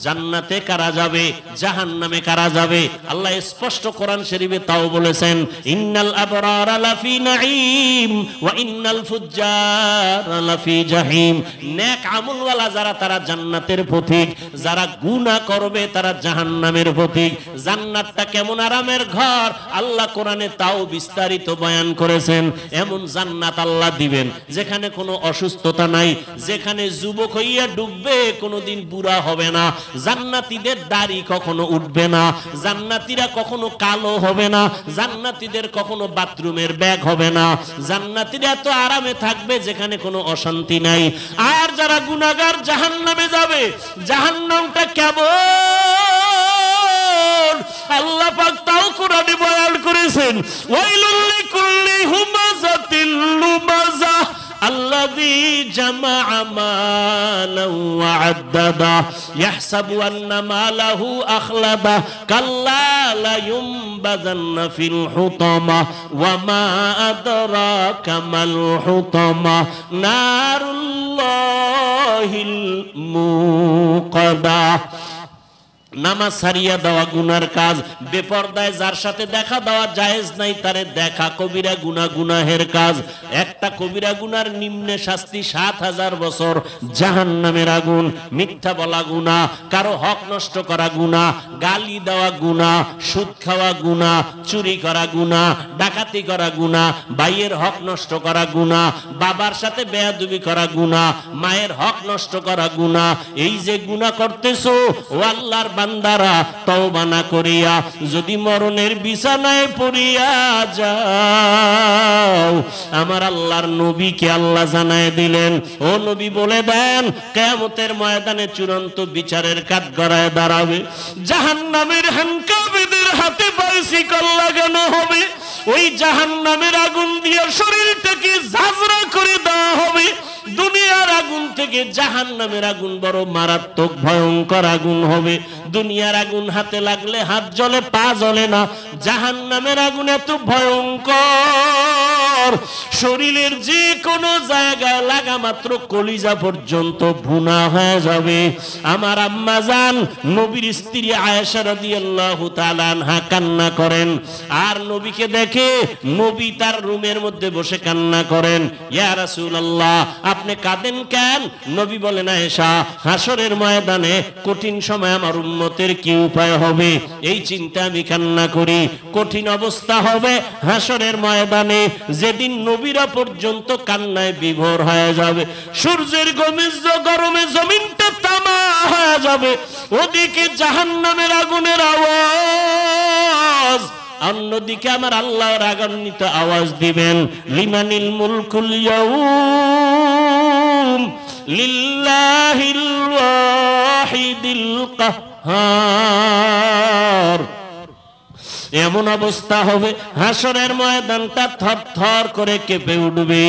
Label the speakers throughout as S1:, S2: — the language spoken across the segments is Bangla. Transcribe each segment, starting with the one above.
S1: জান্নাতে কারা যাবে, জাহান্নামে কারা যাবে? আল্লাহ স্পষ্ট কোরআন শরীফে তাও বলেছেন, ইন্নাল আবরারা লাফি নাঈম ওয়া ইন্নাল ফুজ্জারা লাফি জাহিম। নেক আমলওয়ালা যারা তারা জান্নাতের পথিক, যারা গুনাহ করবে তারা জাহান্নামের পথিক। জান্নাতটা কেমন আরামের ঘর আল্লাহ কোরআনে তাও বিস্তারিত বয়ান করেছেন। এমন জান্নাত আল্লাহ দিবেন যেখানে কোনো অসুস্থতা নাই, যেখানে যুবক হইয়া ডুববে কোনোদিন বুড়া হবে না, জান্নাতীদের দাড়ি কখনো উঠবে না, জান্নাতীরা কখনো কালো হবে না, জান্নাতীদের কখনো বাথরুমের ব্যাগ হবে না, জান্নাতীরা এত আরামে থাকবে যেখানে কোনো অশান্তি নাই। আর যারা গুনাহগার জাহান্নামে যাবে, জাহান্নামটা কেমন আল্লাহ পাক তাও কোরআনে বয়ান করেছেন, ওয়াইলুল লিকুল্লি হুমাযাতিল লুমাযা الذي جمع مالا وعدده يحسب أن ماله أخلده كلا لينبذن في الحطمة وما أدراك ما الحطمة نار الله الموقدة। নামাজ ছাড়িয়া দেওয়া গুনার কাজ, বেপরদায় যার সাথে দেখা দেওয়া জায়েজ নাই তারে দেখা কবিরা গুনাহ, গুনাহের কাজ। একটা কবিরা গুনার নিম্নে শাস্তি ৭০০০ বছর জাহান্নামের আগুন। মিথ্যা বলা গুনাহ, কারো হক নষ্ট করা গুনাহ, গালি দেওয়া গুনাহ, সুদ খাওয়া গুনাহ, চুরি করা গুনাহ, ডাকাতি করা গুনাহ, ভাইয়ের হক নষ্ট করা গুনাহ, বাবার সাথে বেয়াদবি করা গুনাহ, মায়ের হক নষ্ট করা গুনাহ। এই যে গুনাহ করতেছো ও আল্লাহর বান্দারা, তওবা না করিয়া যদি মরণের বিছানায় পড়িয়া যাও, আমার আল্লাহর নবীকে আল্লাহ জানায় দিলেন, ও নবী বলে দেন কিয়ামতের ময়দানে চূড়ান্ত বিচারের কাঠগড়ায় দাঁড়াবে, জাহান্নামের হ্যান্ডকাপীদের হাতে বাইসিকল লাগানো হবে, ওই জাহান্নামের আগুন দিয়ে শরীরটাকে ঝাঁঝরা করে দেওয়া হবে। দুনিয়ার আগুন থেকে জাহান্নামের আগুন বড় মারাত্মক ভয়ঙ্কর আগুন হবে। দুনিয়ার আগুন হাতে লাগলে হাত জ্বলে, পা জ্বলে না, জাহান্নামের আগুন এত ভয়ঙ্কর, শরীরের যে কোনো জায়গায় লাগা মাত্র কলিজা পর্যন্ত ভুনা হয়ে যাবে। আমার আম্মা জান নবীর স্ত্রী আয়েশা রাদিয়াল্লাহু তাআলা আনহা কান্না করেন, আর নবীকে দেখে নবী তার রুমের মধ্যে বসে কান্না করেন। ইয়া রাসূলুল্লাহ, আপনি কাঁদেন কেন? নবী বলেন, আয়েশা, হাসরের ময়দানে কঠিন সময় আমার উম্মতের কি উপায় হবে এই চিন্তা আমি কান্না করি। কঠিন অবস্থা হবে হাসরের ময়দানে, যেদিন নবীরা পর্যন্ত কান্নায় বিভোর হয়ে যাবে, সূর্যের গরমে জমিনটা তামা হয়ে যাবে, ওদিকে জাহান্নামের আগুনের আওয়াজ, অন্যদিকে আমার আল্লাহ রাগান্বিত আওয়াজ দিবেন, লিমানিল মুলকুল ইয়াউম লিল্লাহিল ওয়াহিদিল কাহ্হার। এমন অবস্থা হবে হাসরের ময়দানটা থরথর করে কেঁপে উঠবে,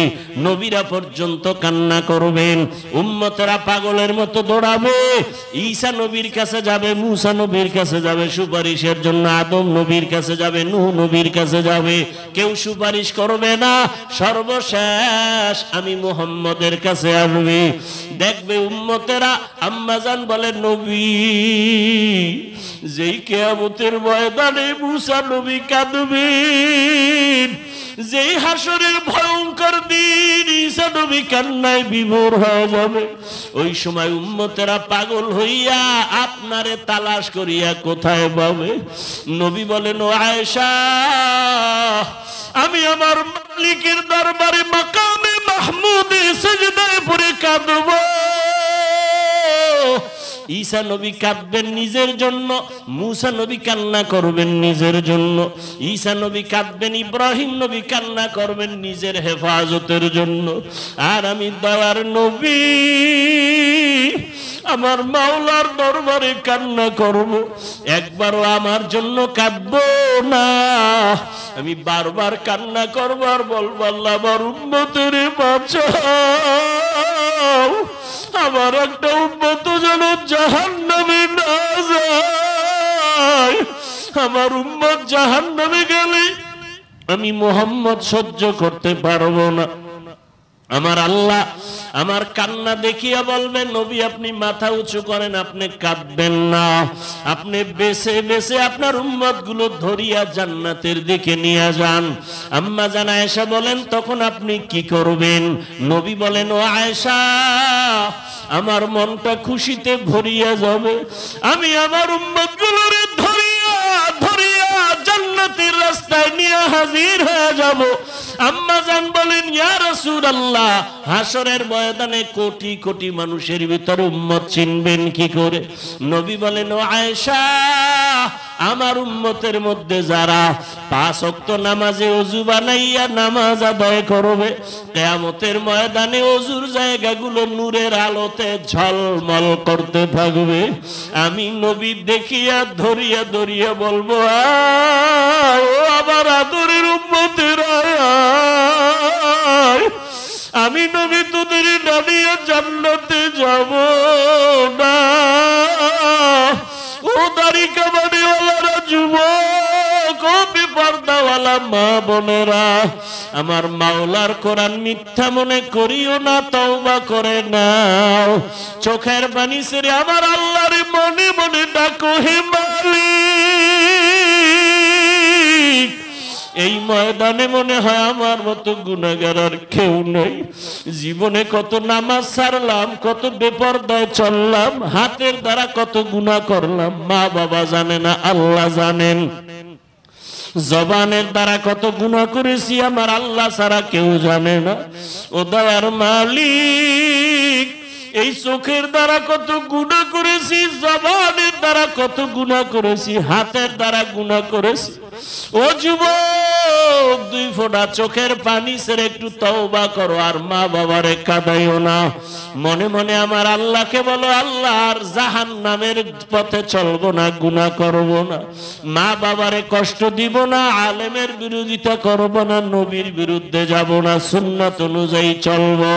S1: নবীরা পর্যন্ত কান্না করবেন, উম্মতেরা পাগলের মতো দৌড়াবে, ঈসা নবীর কাছে যাবে, মুসা নবীর কাছে যাবে সুপারিশের জন্য, আদম নবীর কাছে যাবে, নূহ নবীর কাছে যাবে, কেউ সুপারিশ করবে না, সর্বশেষ আমি মুহাম্মদের কাছে আসবে। দেখবে উম্মতেরা, আম্মাজান বলে, নবী যেই কিয়ামতের ময়দানে মুসা নবী কাঁদবেন, যেই হাসরের ভয়ঙ্কর দিন ঈসা নবী কান্নায় বিভোর হয়ে যাবে, ওই সময় উম্মতেরা পাগল হইয়া আপনারে তালাশ করিয়া কোথায় পাবে? নবী বলেন, ও আয়েশা, আমি আমার মালিকের দরবারে মাকামে মাহমুদে সিজদায় পড়ে কাঁদব। ঈসা নবী কাঁদবেন নিজের জন্য, মুসা নবী কান্না করবেন নিজের জন্য, ঈসা নবী কাঁদবেন, ইব্রাহিম নবী কান্না করবেন নিজের হেফাজতের জন্য, আর আমি দয়ার নবী আমার মাওলার দরবারে কান্না করব, একবারও আমার জন্য কাঁদবো না, আমি বারবার কান্না করব আর বলবো, আল্লাহ আমার উম্মতের বাঁচাও, আমার একটা উম্মত যেন জাহান্নামে না যায়, আমার উম্মত জাহান্নামে গেলে আমি মুহাম্মদ সহ্য করতে পারবো না। আমার আল্লাহ আমার কান্না দেখিয়া বলবেন, নবী আপনি মাথা উঁচু করেন, আপনি কাঁদবেন না, আপনি বেছে বেছে আপনার উম্মত গুলো ধরিয়া জান্নাতের দিকে নিয়ে যান। আম্মা জান আয়েশা বলেন, তখন আপনি কি করবেন? নবী বলেন, ও আয়েশা, আমার মনটা খুশিতে ভরিয়া যাবে, আমি আমার উম্মত গুলোরে ধরিয়া ধরিয়া জান্নাতের রাস্তায় নিয়ে হাজির হয়ে যাব। আম্মা জান বলেন, ইয়া রাসূলুল্লাহ, হাসরের ময়দানে কোটি কোটি মানুষের ভিতর উম্মত চিনবেন কি করে? নবী বলেন, ও আয়েশা, আমার উম্মতের মধ্যে যারা 5 ওয়াক্ত নামাজে ওযু বানাইয়া নামাজ আদায় করবে, কিয়ামতের ময়দানে ওযুর জায়গাগুলো নূরের আলোতে ঝলমল করতে থাকবে। আমি নবী দেখিয়া ধরিয়া ধরিয়া বলবো, ও আমার আদরের উম্মতেরা, আমি নবী তোদের ডানিয়া জান্নাতে যাব না। ও দাড়ি কামানিওয়ালারা, যুবক, ও বেপরদাওয়ালা মা বোনেরা, আমার মাওলার কোরআন মিথ্যা মনে করিও না, তওবা করে নাও। চোখের পানি ছেড়ে আমার আল্লাহর মনে মনে ডাকো, হে মালিক। এই ময়দানে মনে হয় আমার মতো গুনাহগার আর কেউ নেই। জীবনে কত নামাজ ছাড়লাম, কত বেপরদায় চললাম, হাতের দ্বারা কত গুনাহ করলাম, মা বাবা জানে না, আল্লাহ জানেন। জবানের দ্বারা কত গুনাহ করেছি, আমার আল্লাহ ছাড়া কেউ জানে না। ও দয়ার মালিক, এই চোখের দ্বারা কত গুনাহ করেছি, জবানের দ্বারা কত গুনাহ করেছি, হাতের দ্বারা গুনাহ করেছি। ও যুবক, 2 ফোঁটা চোখের পানি ছেড়ে একটু তওবা করো, আর মা বাবারে কাঁদাইও না। মনে মনে আমার আল্লাহকে বলো, আল্লাহ আর জাহান্নামের পথে চলবো না, গুনাহ করব না, মা বাবারে কষ্ট দিব না, আলেমের বিরোধিতা করব না, নবীর বিরুদ্ধে যাব না, সুন্নাত অনুযায়ী চলবো,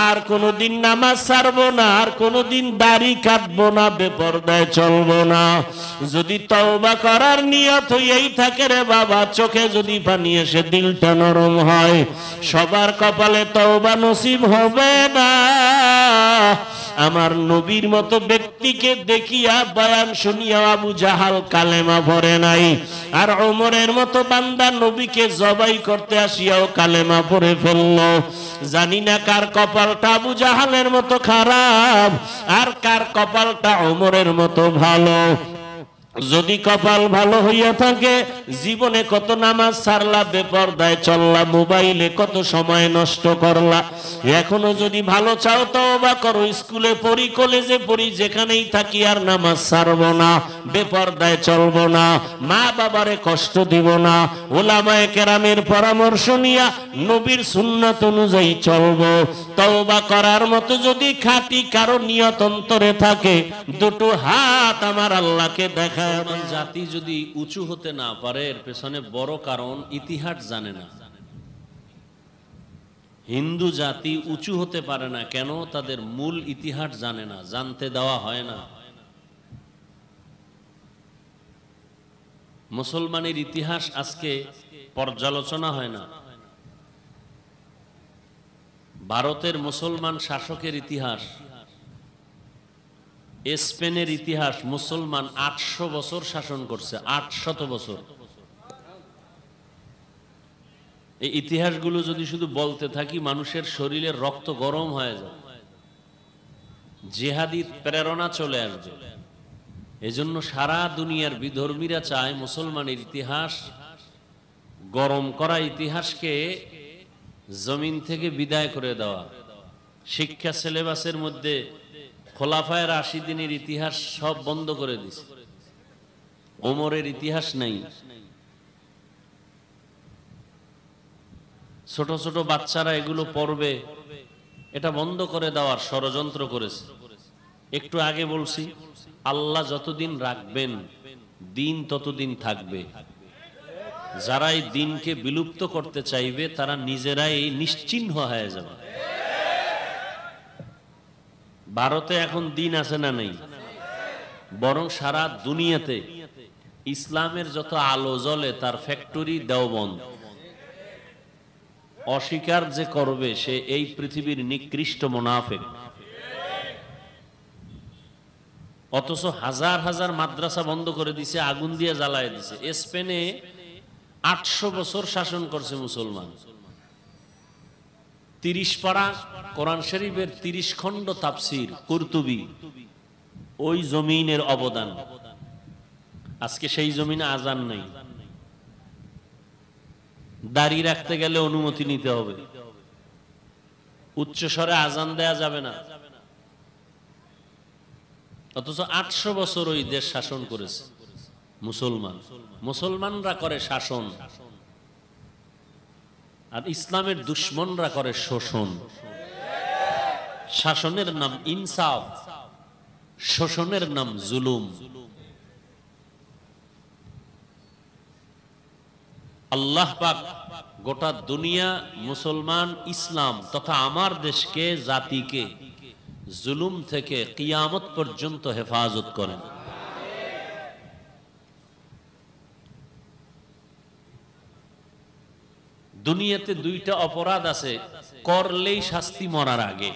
S1: আর কোনোদিন নামাজ ছাড়বো না, আর কোনোদিন দাড়ি কাটবো না, বেপরদায় চলবো না। যদি তওবা করার নিয়ত হইয়াই থাকে রে বাবা, চোখে যদি পানি এসে দিলটা নরম হয়, সবার কপালে তওবা নসিব হবে না। আমার নবীর মতো ব্যক্তিকে দেখিয়া বয়ান শুনিয়া আবু জাহাল কালেমা পড়ে নাই, আর ওমরের মতো বান্দা নবীকে জবাই করতে আসিয়াও কালেমা পড়ে ফেলল। জানি না কার কপালটা আবু জাহালের মতো খারাপ, আর কার কপালটা ওমরের মতো ভালো। যদি কপাল ভালো হইয়া থাকে, জীবনে কত নামাজ ছাড়লা, বেপরদায় চললা, মোবাইলে কত সময় নষ্ট করলা, এখনো যদি ভালো চাও তওবা করো। স্কুলে পড়ি, কলেজে পড়ি, যেখানেই থাকি আর নামাজ ছাড়বো না, বেপরদায় চলবো না, মা বাবারে কষ্ট দিব না, উলামায়ে কেরামের পরামর্শ নিয়া নবীর সুন্নাত অনুযায়ী চলবো। তওবা করার মতো যদি খাঁটি কারো নিয়ত অন্তরে থাকে, 2টো হাত আমার আল্লাহকে দেখা।
S2: জাতি যদি উঁচু হতে না পারে, এর পেছনে বড় কারণ ইতিহাস জানে না। হিন্দু জাতি উঁচু হতে পারে না কেন? তাদের মূল ইতিহাস জানে না, জানতে দেওয়া হয় না। মুসলমানের ইতিহাস আজকে পর্যালোচনা হয় না। ভারতের মুসলমান শাসকের ইতিহাস, স্পেনের ইতিহাস, মুসলমান 800 বছর শাসন করছে, 800 বছর। এই ইতিহাসগুলো যদি শুধু বলতে থাকি, মানুষের শরীরের রক্ত গরম হয়ে যায়, জিহাদি প্রেরণা চলে আসবে। এজন্য সারা দুনিয়ার বিধর্মীরা চায় মুসলমানের ইতিহাস গরম করা, ইতিহাসকে জমিন থেকে বিদায় করে দেওয়া। শিক্ষা সিলেবাসের মধ্যে খোলাফায়ে রাশিদিনের ইতিহাস সব বন্ধ করে দিছে, ওমরের ইতিহাস নাই। ছোট ছোট বাচ্চারা এগুলো পড়বে, এটা বন্ধ করে দেওয়ার ষড়যন্ত্র করেছে। একটু আগে বলছি, আল্লাহ যতদিন রাখবেন দিন ততদিন থাকবে। যারা এই দিনকে বিলুপ্ত করতে চাইবে তারা নিজেরাই নিশ্চিহ্ন হয়ে যাবে। ভারতে এখন দিন আছে না নেই? বরং সারা দুনিয়াতে ইসলামের যত আলো জ্বলে তার ফ্যাক্টরি দেওবন্দ। অস্বীকার যে করবে সে এই পৃথিবীর নিকৃষ্ট মুনাফিক। অথচ হাজার হাজার মাদ্রাসা বন্ধ করে দিছে, আগুন দিয়ে জ্বালায় দিছে। স্পেনে 800 বছর শাসন করছে মুসলমান। 30 পারা কোরআন শরীফের 30 খণ্ড তাফসীর কুরতুবী, ওই জমিনের অবদান। আজকে সেই জমিনে আজান নাই, দাড়ি রাখতে গেলে অনুমতি নিতে হবে, উচ্চ স্বরে আজান দেয়া যাবে না। অথচ 800 বছর ওই দেশ শাসন করেছে মুসলমান। মুসলমানরা করে শাসন, আর ইসলামের দুশ্মনরা করে শোষণ। শাসনের নাম ইনসাফ, শোষণের নাম জুলুম। আল্লাহ পাক গোটা দুনিয়া, মুসলমান, ইসলাম তথা আমার দেশকে, জাতিকে জুলুম থেকে কিয়ামত পর্যন্ত হেফাজত করেন। দুনিয়াতে দুইটা অপরাধ আছে করলেই শাস্তি মরার আগে।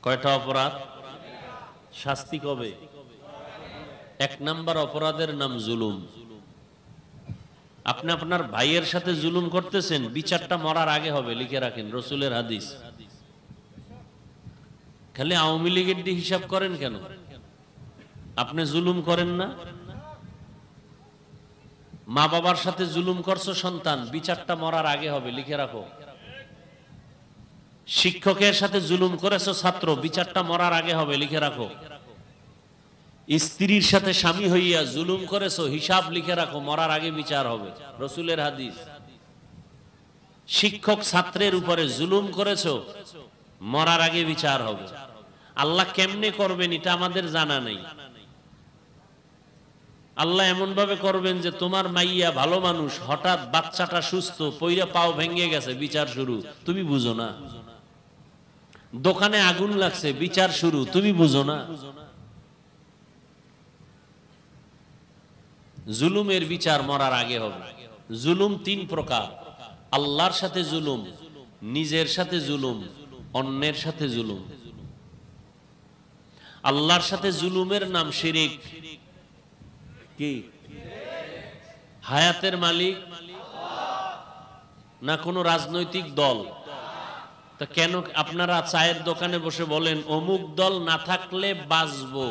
S2: কয়টা অপরাধ? শাস্তি কবে? 1 নাম্বার অপরাধের নাম জুলুম। আপনি আপনার ভাইয়ের সাথে জুলুম করতেছেন, বিচারটা মরার আগে হবে, লিখে রাখেন, রসুলের হাদিস। খালি আওয়ামী লীগের দিয়ে হিসাব করেন কেন? আপনি জুলুম করেন না? মা বাবার সাথে জুলুম করছো সন্তান, বিচারটা মরার আগে হবে, লিখে রাখো। শিক্ষকের সাথে জুলুম করেছো ছাত্র, বিচারটা মরার আগে হবে, লিখে রাখো। স্ত্রীর সাথে স্বামী হইয়া জুলুম করেছো, হিসাব লিখে রাখো, মরার আগে বিচার হবে, রসুলের হাদিস। শিক্ষক ছাত্রের উপরে জুলুম করেছো, মরার আগে বিচার হবে। আল্লাহ কেমনে করবেন এটা আমাদের জানা নেই। আল্লাহ এমন ভাবে করবেন যে তোমার মাইয়া ভালো মানুষ, হঠাৎ বাচ্চাটা সুস্থ, পইরা পাও ভেঙে গেছে, বিচার শুরু, তুমি বুঝো না। দোকানে আগুন লাগছে, বিচার শুরু, তুমি বুঝো না। জুলুমের বিচার মরার আগে হবে। জুলুম 3 প্রকার: আল্লাহর সাথে জুলুম, নিজের সাথে জুলুম, অন্যের সাথে জুলুম। আল্লাহর সাথে জুলুমের নাম শিরিক। কি? হায়াতের মালিক না কোনো রাজনৈতিক দল? তা কেন আপনারা চায়ের দোকানে বসে বলেন অমুক দল না থাকলে বাঁচবো,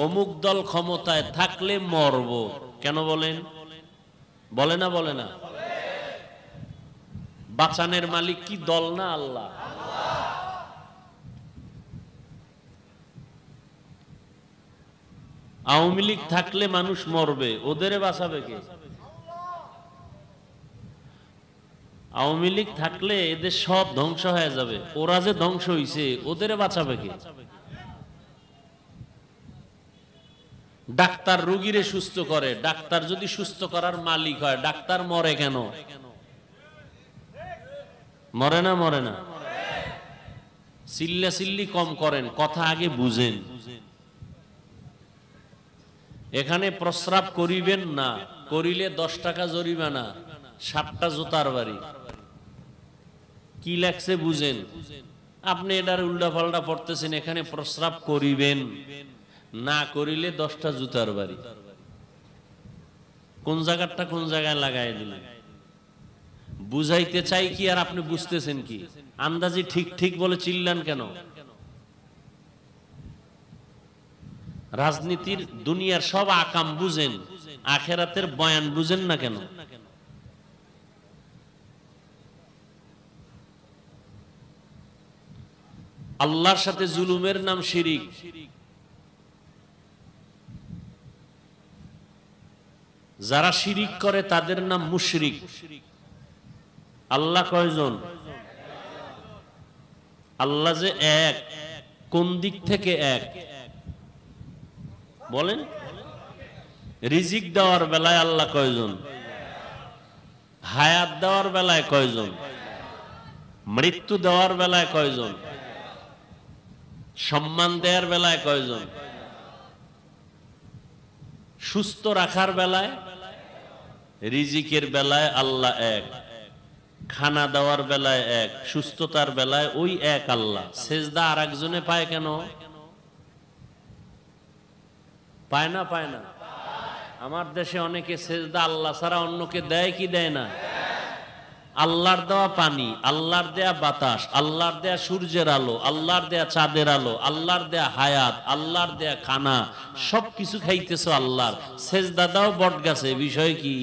S2: অমুক দল ক্ষমতায় থাকলে মরবো? কেন বলেন? বলে না? বলে না? বাঁচানের মালিক কি দল না আল্লাহ? আওয়ামী লীগ থাকলে মানুষ মরবে, ওদের বাঁচাবে কে? আওয়ামী লীগ থাকলে এদের সব ধ্বংস হয়ে যাবে, ওরা যে ধ্বংস হইছে ওদের বাঁচাবে কে? ডাক্তার রোগীরে সুস্থ করে, ডাক্তার যদি সুস্থ করার মালিক হয়, ডাক্তার মরে কেন? মরে না? মরে না? চিল্লা চিল্লি কম করেন, কথা আগে বুঝেন। এখানে প্রস্রাব করিবেন না, করিলে 10 টাকা জরিমানা, 7টা জুতার বাড়ি। কি লাগছে বুঝেন? আপনি এটার উল্টা পাল্টা পড়তেছেন। এখানে প্রস্রাব করিবেন না, করিলে 10টা জুতার বাড়ি। কোন জায়গাটা কোন জায়গায় লাগাই দিলেন? বুঝাইতে চাই কি আর আপনি বুঝতেছেন কি? আন্দাজি ঠিক ঠিক বলে চিল্লান কেন? রাজনীতির দুনিয়ার সব আকাম বুঝেন, আখেরাতের বয়ান বুঝেন না কেন? আল্লাহর সাথে জুলুমের নাম শিরিক। যারা শিরিক করে তাদের নাম মুশরিক। আল্লাহ কয়জন? আল্লাহ যে এক, কোন দিক থেকে এক বলেন? রিজিক দেওয়ার বেলায় আল্লাহ কয়জন? হায়াত দেওয়ার বেলায় কয়জন? মৃত্যু দেওয়ার বেলায় কয়জন? সম্মান দেওয়ার বেলায় কয়জন? সুস্থ রাখার বেলায়, রিজিকের বেলায় আল্লাহ এক। খানা দেওয়ার বেলায় এক, সুস্থতার বেলায় ওই এক আল্লাহ। সেজদা আর একজনে পায় কেন? পায় না? পায় না? আমার দেশে অনেকে সেজদা আল্লাহ ছাড়া অন্যকে দেয় কি দেয় না? আল্লাহর দেওয়া পানি, আল্লাহর দেয়া বাতাস, আল্লাহর দেয়া সূর্যের আলো, আল্লাহর দেয়া চাঁদের আলো, আল্লাহর দেয়া হায়াত, আল্লাহর দেয়া খানা, সবকিছু খাইতেছো আল্লাহর। সেজদা দাও বট গাছে, বিষয় কি?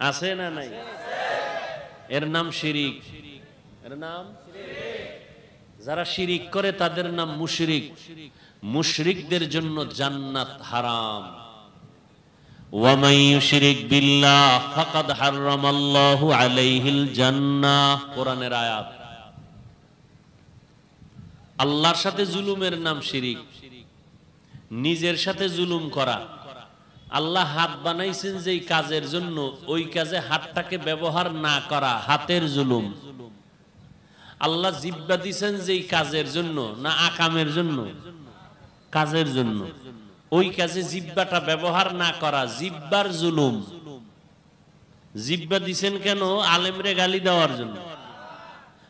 S2: আছে না নাই? এর নাম শিরিক। এর নাম, যারা শিরিক করে তাদের নাম মুশরিক। মুশরিকদের জন্য জান্নাত হারাম। ওয়ামান ইউশরিক বিল্লাহ ফাকাদ হারামাল্লাহু আলাইহিল জান্নাহ, কোরআনের আয়াত। আল্লাহর সাথে জুলুমের নাম শিরিক, নিজের সাথে জুলুম করা। আল্লাহ হাত বানাইছেন যেই কাজের জন্য, ওই কাজে হাতটাকে ব্যবহার না করা হাতের জুলুম। আল্লাহ জিহ্বা দিছেন যেই কাজের জন্য, না আকামের জন্য? কাজের জন্য। ওই কাজে জিহ্বাটা ব্যবহার না করা জিহ্বার জুলুম। জিহ্বা দিছেন কেন? আলেমরে গালি দেওয়ার জন্য।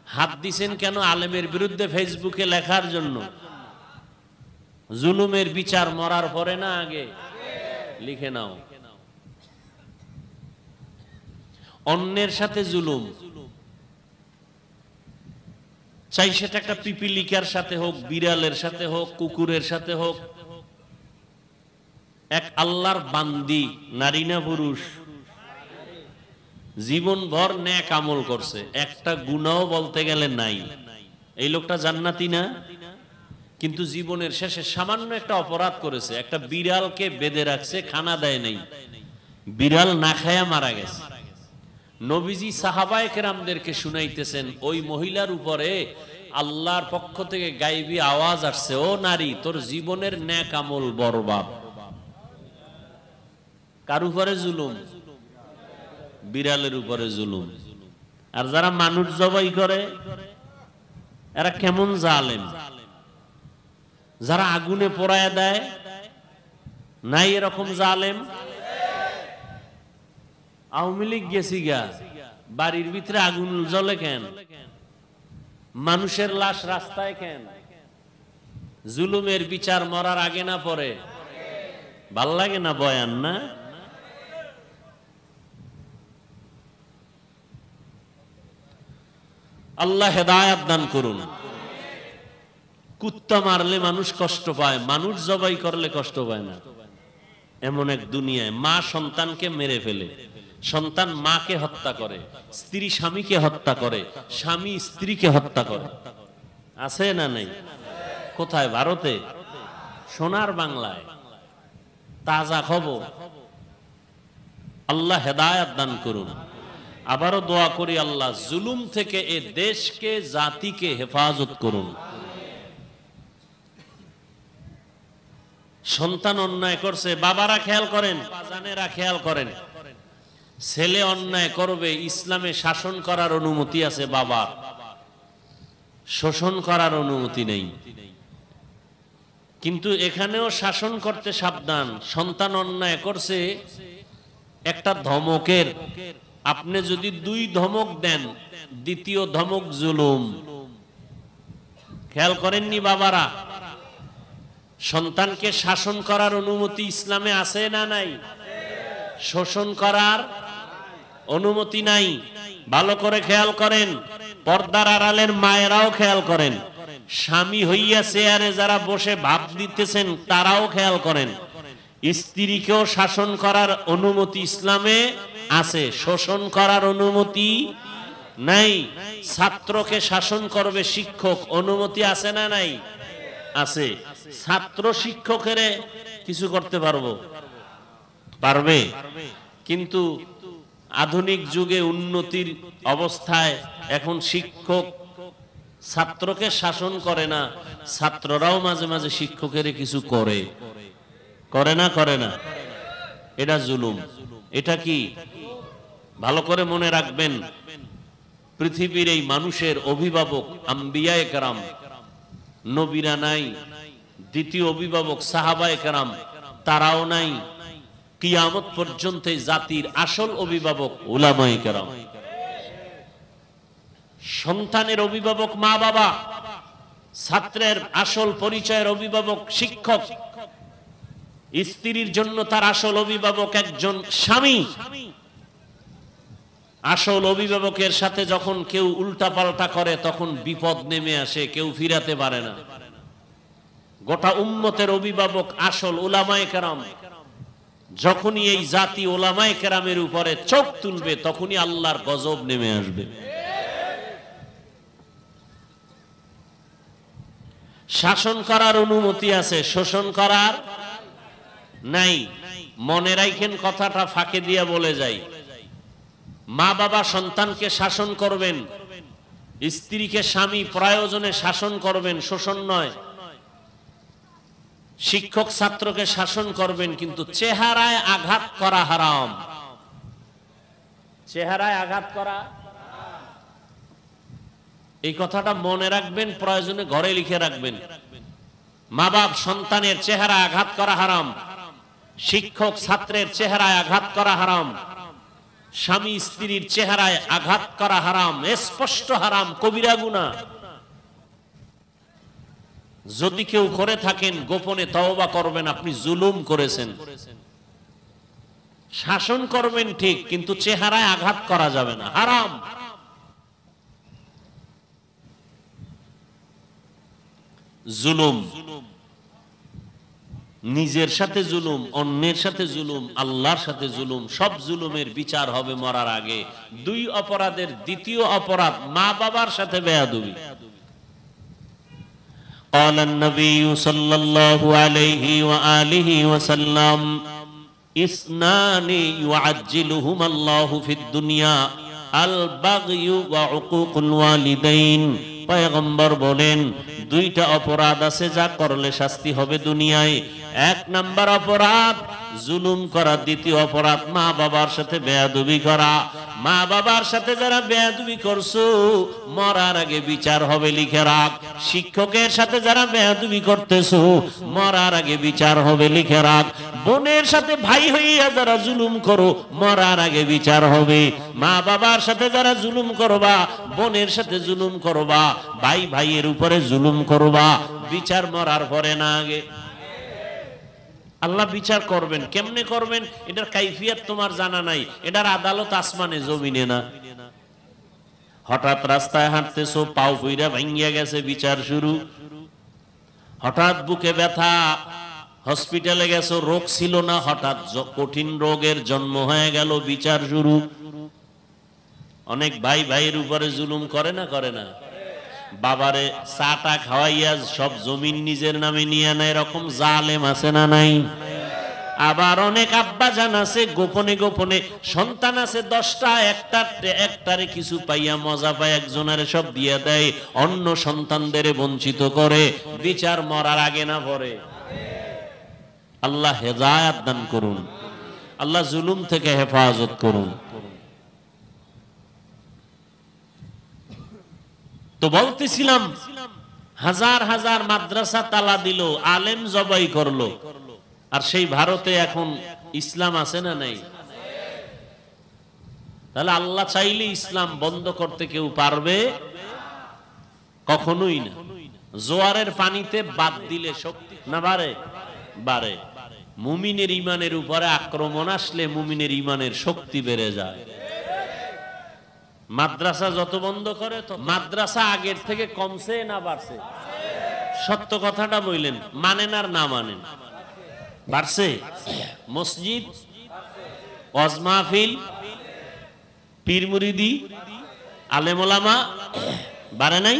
S2: হাত দিছেন কেন? আলেমের বিরুদ্ধে ফেসবুকে লেখার জন্য। জুলুমের বিচার মরার পরে না আগে? লিখে নাও। অন্যের সাথে জুলুম, চাই সেটা একটা পিপিলিকার সাথে হোক, বিড়ালের সাথে হোক, কুকুরের সাথে হোক। এক আল্লাহর বান্দি, নারী না পুরুষ, জীবনভর নেক আমল করছে, একটা গুনাহ বলতে গেলে নাই। এই লোকটা জান্নাতি না? কিন্তু জীবনের শেষে সামান্য একটা অপরাধ করেছে, একটা বিড়ালকে বেঁধে রাখছে, খানা দেয় নাই, বিড়াল না খায়া মারা গেছে। নবীজি সাহাবায়ে কেরামদেরকে শুনাইতেছেন, ওই মহিলার উপরে আল্লাহর পক্ষ থেকে গায়েবী আওয়াজ আসছে, ও নারী, তোর জীবনের নেক আমল বরবাদ। কার উপরে জুলুম? বিড়ালের উপরে জুলুম। আর যারা মানুষ জবাই করে এরা কেমন জালেম। যারা আগুনে পোড়ায় দেয়, নাই এরকম জালেম? আওয়ামী লীগ গেছি গা, বাড়ির ভিতরে আগুন জ্বলে কেন? মানুষের লাশ রাস্তায় কেন? জুলুমের বিচার মরার আগে না পরে? ভাল লাগে না বয়ান? না, আল্লাহ হেদায়েত দান করুন। কুত্তা মারলে মানুষ কষ্ট পায়, মানুষ জবাই করলে কষ্ট পায় না। এমন এক দুনিয়ায় মা সন্তানকে মেরে ফেলে, সন্তান মাকে হত্যা করে, স্ত্রী স্বামীকে হত্যা করে, স্বামী স্ত্রীকে হত্যা করে। আছে না নাই? কোথায়? ভারতে, সোনার বাংলায়, তাজা খবর। আল্লাহ হেদায়েত দান করুন। আবারও দোয়া করি, আল্লাহ জুলুম থেকে এ দেশকে, জাতিকে হেফাজত করুন। সন্তান অন্যায় করছে, বাবারা খেয়াল করেন, বাজানেরা খেয়াল করেন। ছেলে অন্যায় করবে, ইসলামে শাসন করার অনুমতি আছে বাবার, শোষণ করার অনুমতি নেই। কিন্তু এখানেও শাসন করতে সাবধান। সন্তান অন্যায় করছে, একটা ধমকের, আপনি যদি 2 ধমক দেন, দ্বিতীয় ধমক জুলুম। খেয়াল করেননি বাবারা? সন্তানকে শাসন করার অনুমতি ইসলামে আছে না নাই? শোষণ করার অনুমতি নাই। ভালো করে খেয়াল করেন, পর্দার আড়ালের মায়েরাও খেয়াল করেন, স্বামী হইয়া চেয়ারে যারা বসে ভাব দিতেছেন তারাও খেয়াল করেন। স্ত্রীকেও শাসন করার অনুমতি ইসলামে আছে, শোষণ করার অনুমতি নাই। ছাত্রকে শাসন করবে শিক্ষক, অনুমতি আছে না নাই? আছে। ছাত্র শিক্ষকের কিছু করতে পারবে? কিন্তু আধুনিক যুগে উন্নতির অবস্থায় এখন শিক্ষক ছাত্রকে শাসন করে না, ছাত্ররাও মাঝে মাঝে শিক্ষকের কিছু করে না? এটা জুলুম। এটা কি? ভালো করে মনে রাখবেন, পৃথিবীর এই মানুষের অভিভাবক আম্বিয়ায়ে কেরাম, নবীরা নাই। দ্বিতীয় অভিভাবক সাহাবায়ে কেরাম, তারাও নাই। কিয়ামত পর্যন্ত এই জাতির আসল অভিভাবক উলামায়ে কেরাম। সন্তানের অভিভাবক মা বাবা, ছাত্রের আসল পরিচয়ের অভিভাবক শিক্ষক, স্ত্রীর জন্য তার আসল অভিভাবক একজন স্বামী। আসল অভিভাবকের সাথে যখন কেউ উল্টাপাল্টা করে তখন বিপদ নেমে আসে, কেউ ফিরাতে পারে না। গোটা উম্মতের অভিভাবক আসল উলামায়ে কেরাম। যখনই এই জাতি উলামায়ে কেরামের উপরে চোখ তুলবে তখনই আল্লাহর গজব নেমে আসবে। শাসন করার অনুমতি আছে, শোষণ করার নাই। মনে রাখেন, কথাটা ফাঁকে দিয়ে বলে যাই। মা বাবা সন্তানকে শাসন করবেন, স্ত্রীকে স্বামী প্রয়োজনে শাসন করবেন, শোষণ নয়। শিক্ষক ছাত্রকে শাসন করবেন, কিন্তু চেহারায় আঘাত করা হারাম। চেহারায় আঘাত করা, এই কথাটা মনে রাখবেন, প্রয়োজনে ঘরে লিখে রাখবেন। মা বাপ সন্তানের চেহারায় আঘাত করা হারাম, শিক্ষক ছাত্রের চেহারায় আঘাত করা হারাম, স্বামী স্ত্রীর চেহারায় আঘাত করা হারাম, স্পষ্ট হারাম, কবিরা গুনাহ। যদি কেউ করে থাকেন গোপনে তওবা করবেন, আপনি জুলুম করেছেন। শাসন করবেন ঠিক, কিন্তু চেহারায় আঘাত করা যাবে না, হারাম। জুলুম, নিজের সাথে জুলুম, অন্যের সাথে জুলুম, আল্লাহর সাথে জুলুম, সব জুলুমের বিচার হবে মরার আগে। দুই অপরাধের দ্বিতীয় অপরাধ মা বাবার সাথে বেয়াদবি। قال النبي صلى الله عليه وآله وسلم اثنان يعجلهما الله في الدنيا البغي وعقوق الوالدين। পয়গম্বর বলেন, দুইটা অপরাধ আছে যা করলে শাস্তি হবে দুনিয়ায়। এক নাম্বার অপরাধ জুলুম করা, দ্বিতীয় অপরাধ মা বাবার সাথে বেয়াদবি করা। মা বাবার সাথে যারা বেয়াদবি করছো মরার আগে বিচার হবে, লিখে রাখ। শিক্ষকের সাথে যারা বেয়াদবি করতেছো মরার আগে বিচার হবে, লিখে রাখ। বোনের সাথে ভাই হইয়া যারা জুলুম করো মরার আগে বিচার হবে। মা বাবার সাথে যারা জুলুম করবা, বোনের সাথে জুলুম করবা, ভাই ভাইয়ের উপরে জুলুম করবা, বিচার মরার পরে না আগে। আল্লাহ বিচার করবেন, কেমনে করবেন এটার কাইফিয়াত তোমার জানা নাই। এটার আদালত আসমানে জমিনে না। হঠাৎ রাস্তায় হাঁটতেছো, পাও পইরা ভাঙ্গিয়া গেছে, বিচার শুরু। হঠাৎ বুকে ব্যথা, হসপিটালে গেছো, রোগ ছিল না, হঠাৎ কঠিন রোগের জন্ম হয়ে গেল, বিচার শুরু। অনেক ভাই ভাইয়ের উপরে জুলুম করে না, করে না? বাবারে চাটা খাওয়াইয়া সব জমিন নিজের নামে নিয়ে নেয়, এরকম জালেম আছে না নাই? আবার অনেক আব্বা জান আছে গোপনে গোপনে, সন্তান আছে 10টা, একটারে কিছু পাইয়া মজা পায়, একজনের সব দিয়ে দেয়, অন্য সন্তানদের বঞ্চিত করে। বিচার মরার আগে না পরে? আল্লাহ হেদায়েত দান করুন, আল্লাহ জুলুম থেকে হেফাজত করুন। তো বলতেছিলাম, হাজার হাজার মাদ্রাসা তালা দিল, আলেম জবাই করলো, আর সেই ভারতে এখন ইসলাম আছে না নাই? তাহলে আল্লাহ চাইলে ইসলাম বন্ধ করতে কেউ পারবে? কখনোই না। জোয়ারের পানিতে বাদ দিলে শক্তি না বাড়ে? বাড়ে। মুমিনের ইমানের উপরে আক্রমণ আসলে মুমিনের ইমানের শক্তি বেড়ে যায়। মাদ্রাসা যত বন্ধ করে তো মাদ্রাসা আগের থেকে কমছে না বাড়ছে? সত্য কথাটা বললেন, মানেন আর না মানেন, বাড়ছে। মসজিদ, ওয়াজ মাহফিল, পীর মুরিদি, আলেম ওলামা বাড়ে নাই?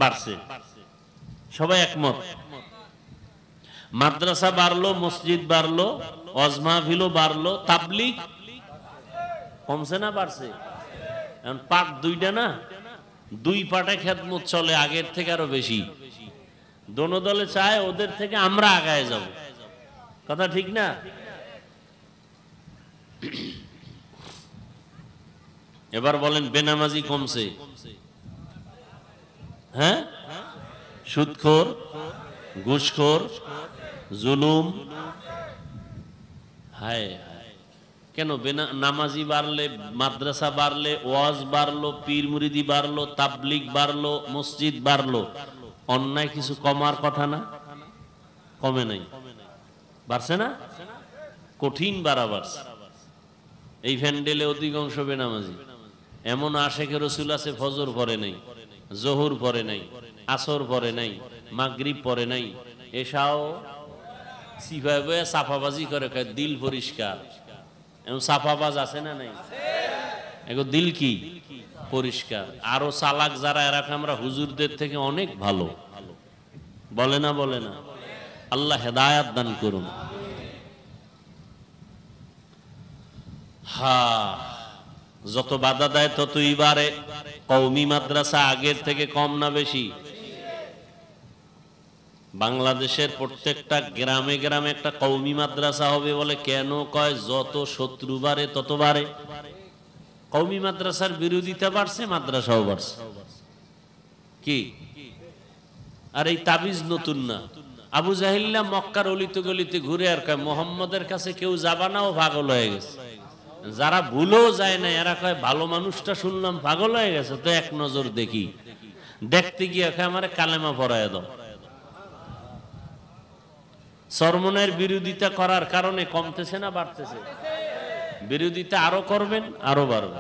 S2: বাড়ছে। সবাই একমত। মাদ্রাসা বাড়লো, মসজিদ বাড়লো, ওয়াজ মাহফিলও বাড়লো, তাবলীগ কমছে না বাড়ছে? এখন পাট দুইটা না, দুই পাটে খেদমত চলে আগের থেকে আরো বেশি। দোনো দলে চায় ওদের থেকে আমরা আগায় যাব, কথা ঠিক না? এবার বলেন, বেনামাজি কমছে? হ্যাঁ, সুদখোর, ঘুষখোর, জুলুম, হায় হায়, কেন নামাজি বাড়লে, মাদ্রাসা বাড়লে, ওয়াজ বাড়লো, পীর মুরিদি বাড়লো, তাবলিগ বাড়লো, মসজিদ বাড়লো, অন্যায় কিছু কমার কথা না? কমে নাই, বাড়ছে না? কঠিন বাড়া বাড়ছে। এই প্যান্ডেলে অধিকাংশ বেনামাজি। এমন আশেকে রসুল আছে ফজর পড়ে নাই, জোহর পড়ে নাই, আসর পড়ে নাই, মাগরিব পড়ে নাই, এসাও সিফায় বয়ে সাফাবাজি করে, দিল পরিষ্কার। এমন সাফাবাজ আছে না নাই? এগো দিল কি পরিষ্কার। আরো চালাক যারা, এরকম আমরা হুজুরদের থেকে অনেক ভালো, বলে না? বলে না? আল্লাহ হেদায়াত দান করুন। যত বাধা দেয় ততই বাড়ে। কওমি মাদ্রাসা আগের থেকে কম না বেশি? বাংলাদেশের প্রত্যেকটা গ্রামে গ্রামে একটা কওমি মাদ্রাসা হবে বলে কেন কয়? যত শত্রু বাড়ে তত বাড়ে। কওমি মাদ্রাসার বিরোধিতা বাড়ছে, মাদ্রাসাও বাড়ছে। কি আর এই তাবিজ নতুন না। আবু জাহিল্লা মক্কার অলিতে গলিতে ঘুরে আর কয় মোহাম্মদের কাছে কেউ যাবা না, ও পাগল হয়ে গেছে। যারা ভুলেও যায় না এরা কয় ভালো মানুষটা শুনলাম পাগল হয়ে গেছে, তো এক নজর দেখি। দেখতে গিয়ে আমার কালেমা পড়ায় দাও। সরমনের বিরোধিতা করার কারণে কমতেছে না বাড়তেছে? বিরোধিতা আরো করবেন, আরো বাড়বে।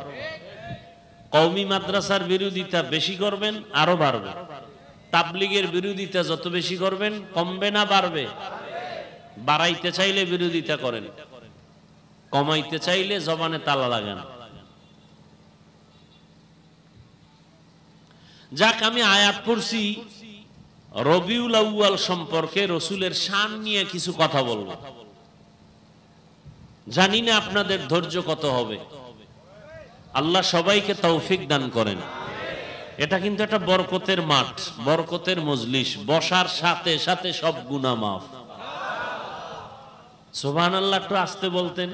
S2: কওমি মাদ্রাসার বিরোধিতা বেশি করবেন, আরো বাড়বে। তাবলিগের বিরোধিতা যত বেশি করবেন কমবে না বাড়বে? বাড়াইতে চাইলে বিরোধিতা করেন, কমাইতে চাইলে জবানে তালা লাগান। যাক, আমি আয়াত পড়ছি, রবিউল আউয়াল সম্পর্কে রসুলের শান নিয়ে কিছু কথা বলবো। জানি না আপনাদের ধৈর্য কত হবে। আল্লাহ সবাইকে তৌফিক দান করেন। এটা কিন্তু একটা বরকতের মাঠ, বরকতের মজলিস। বসার সাথে সাথে সব গুনাহ মাফ। সুবহানাল্লাহ। একটু আস্তে বলতেন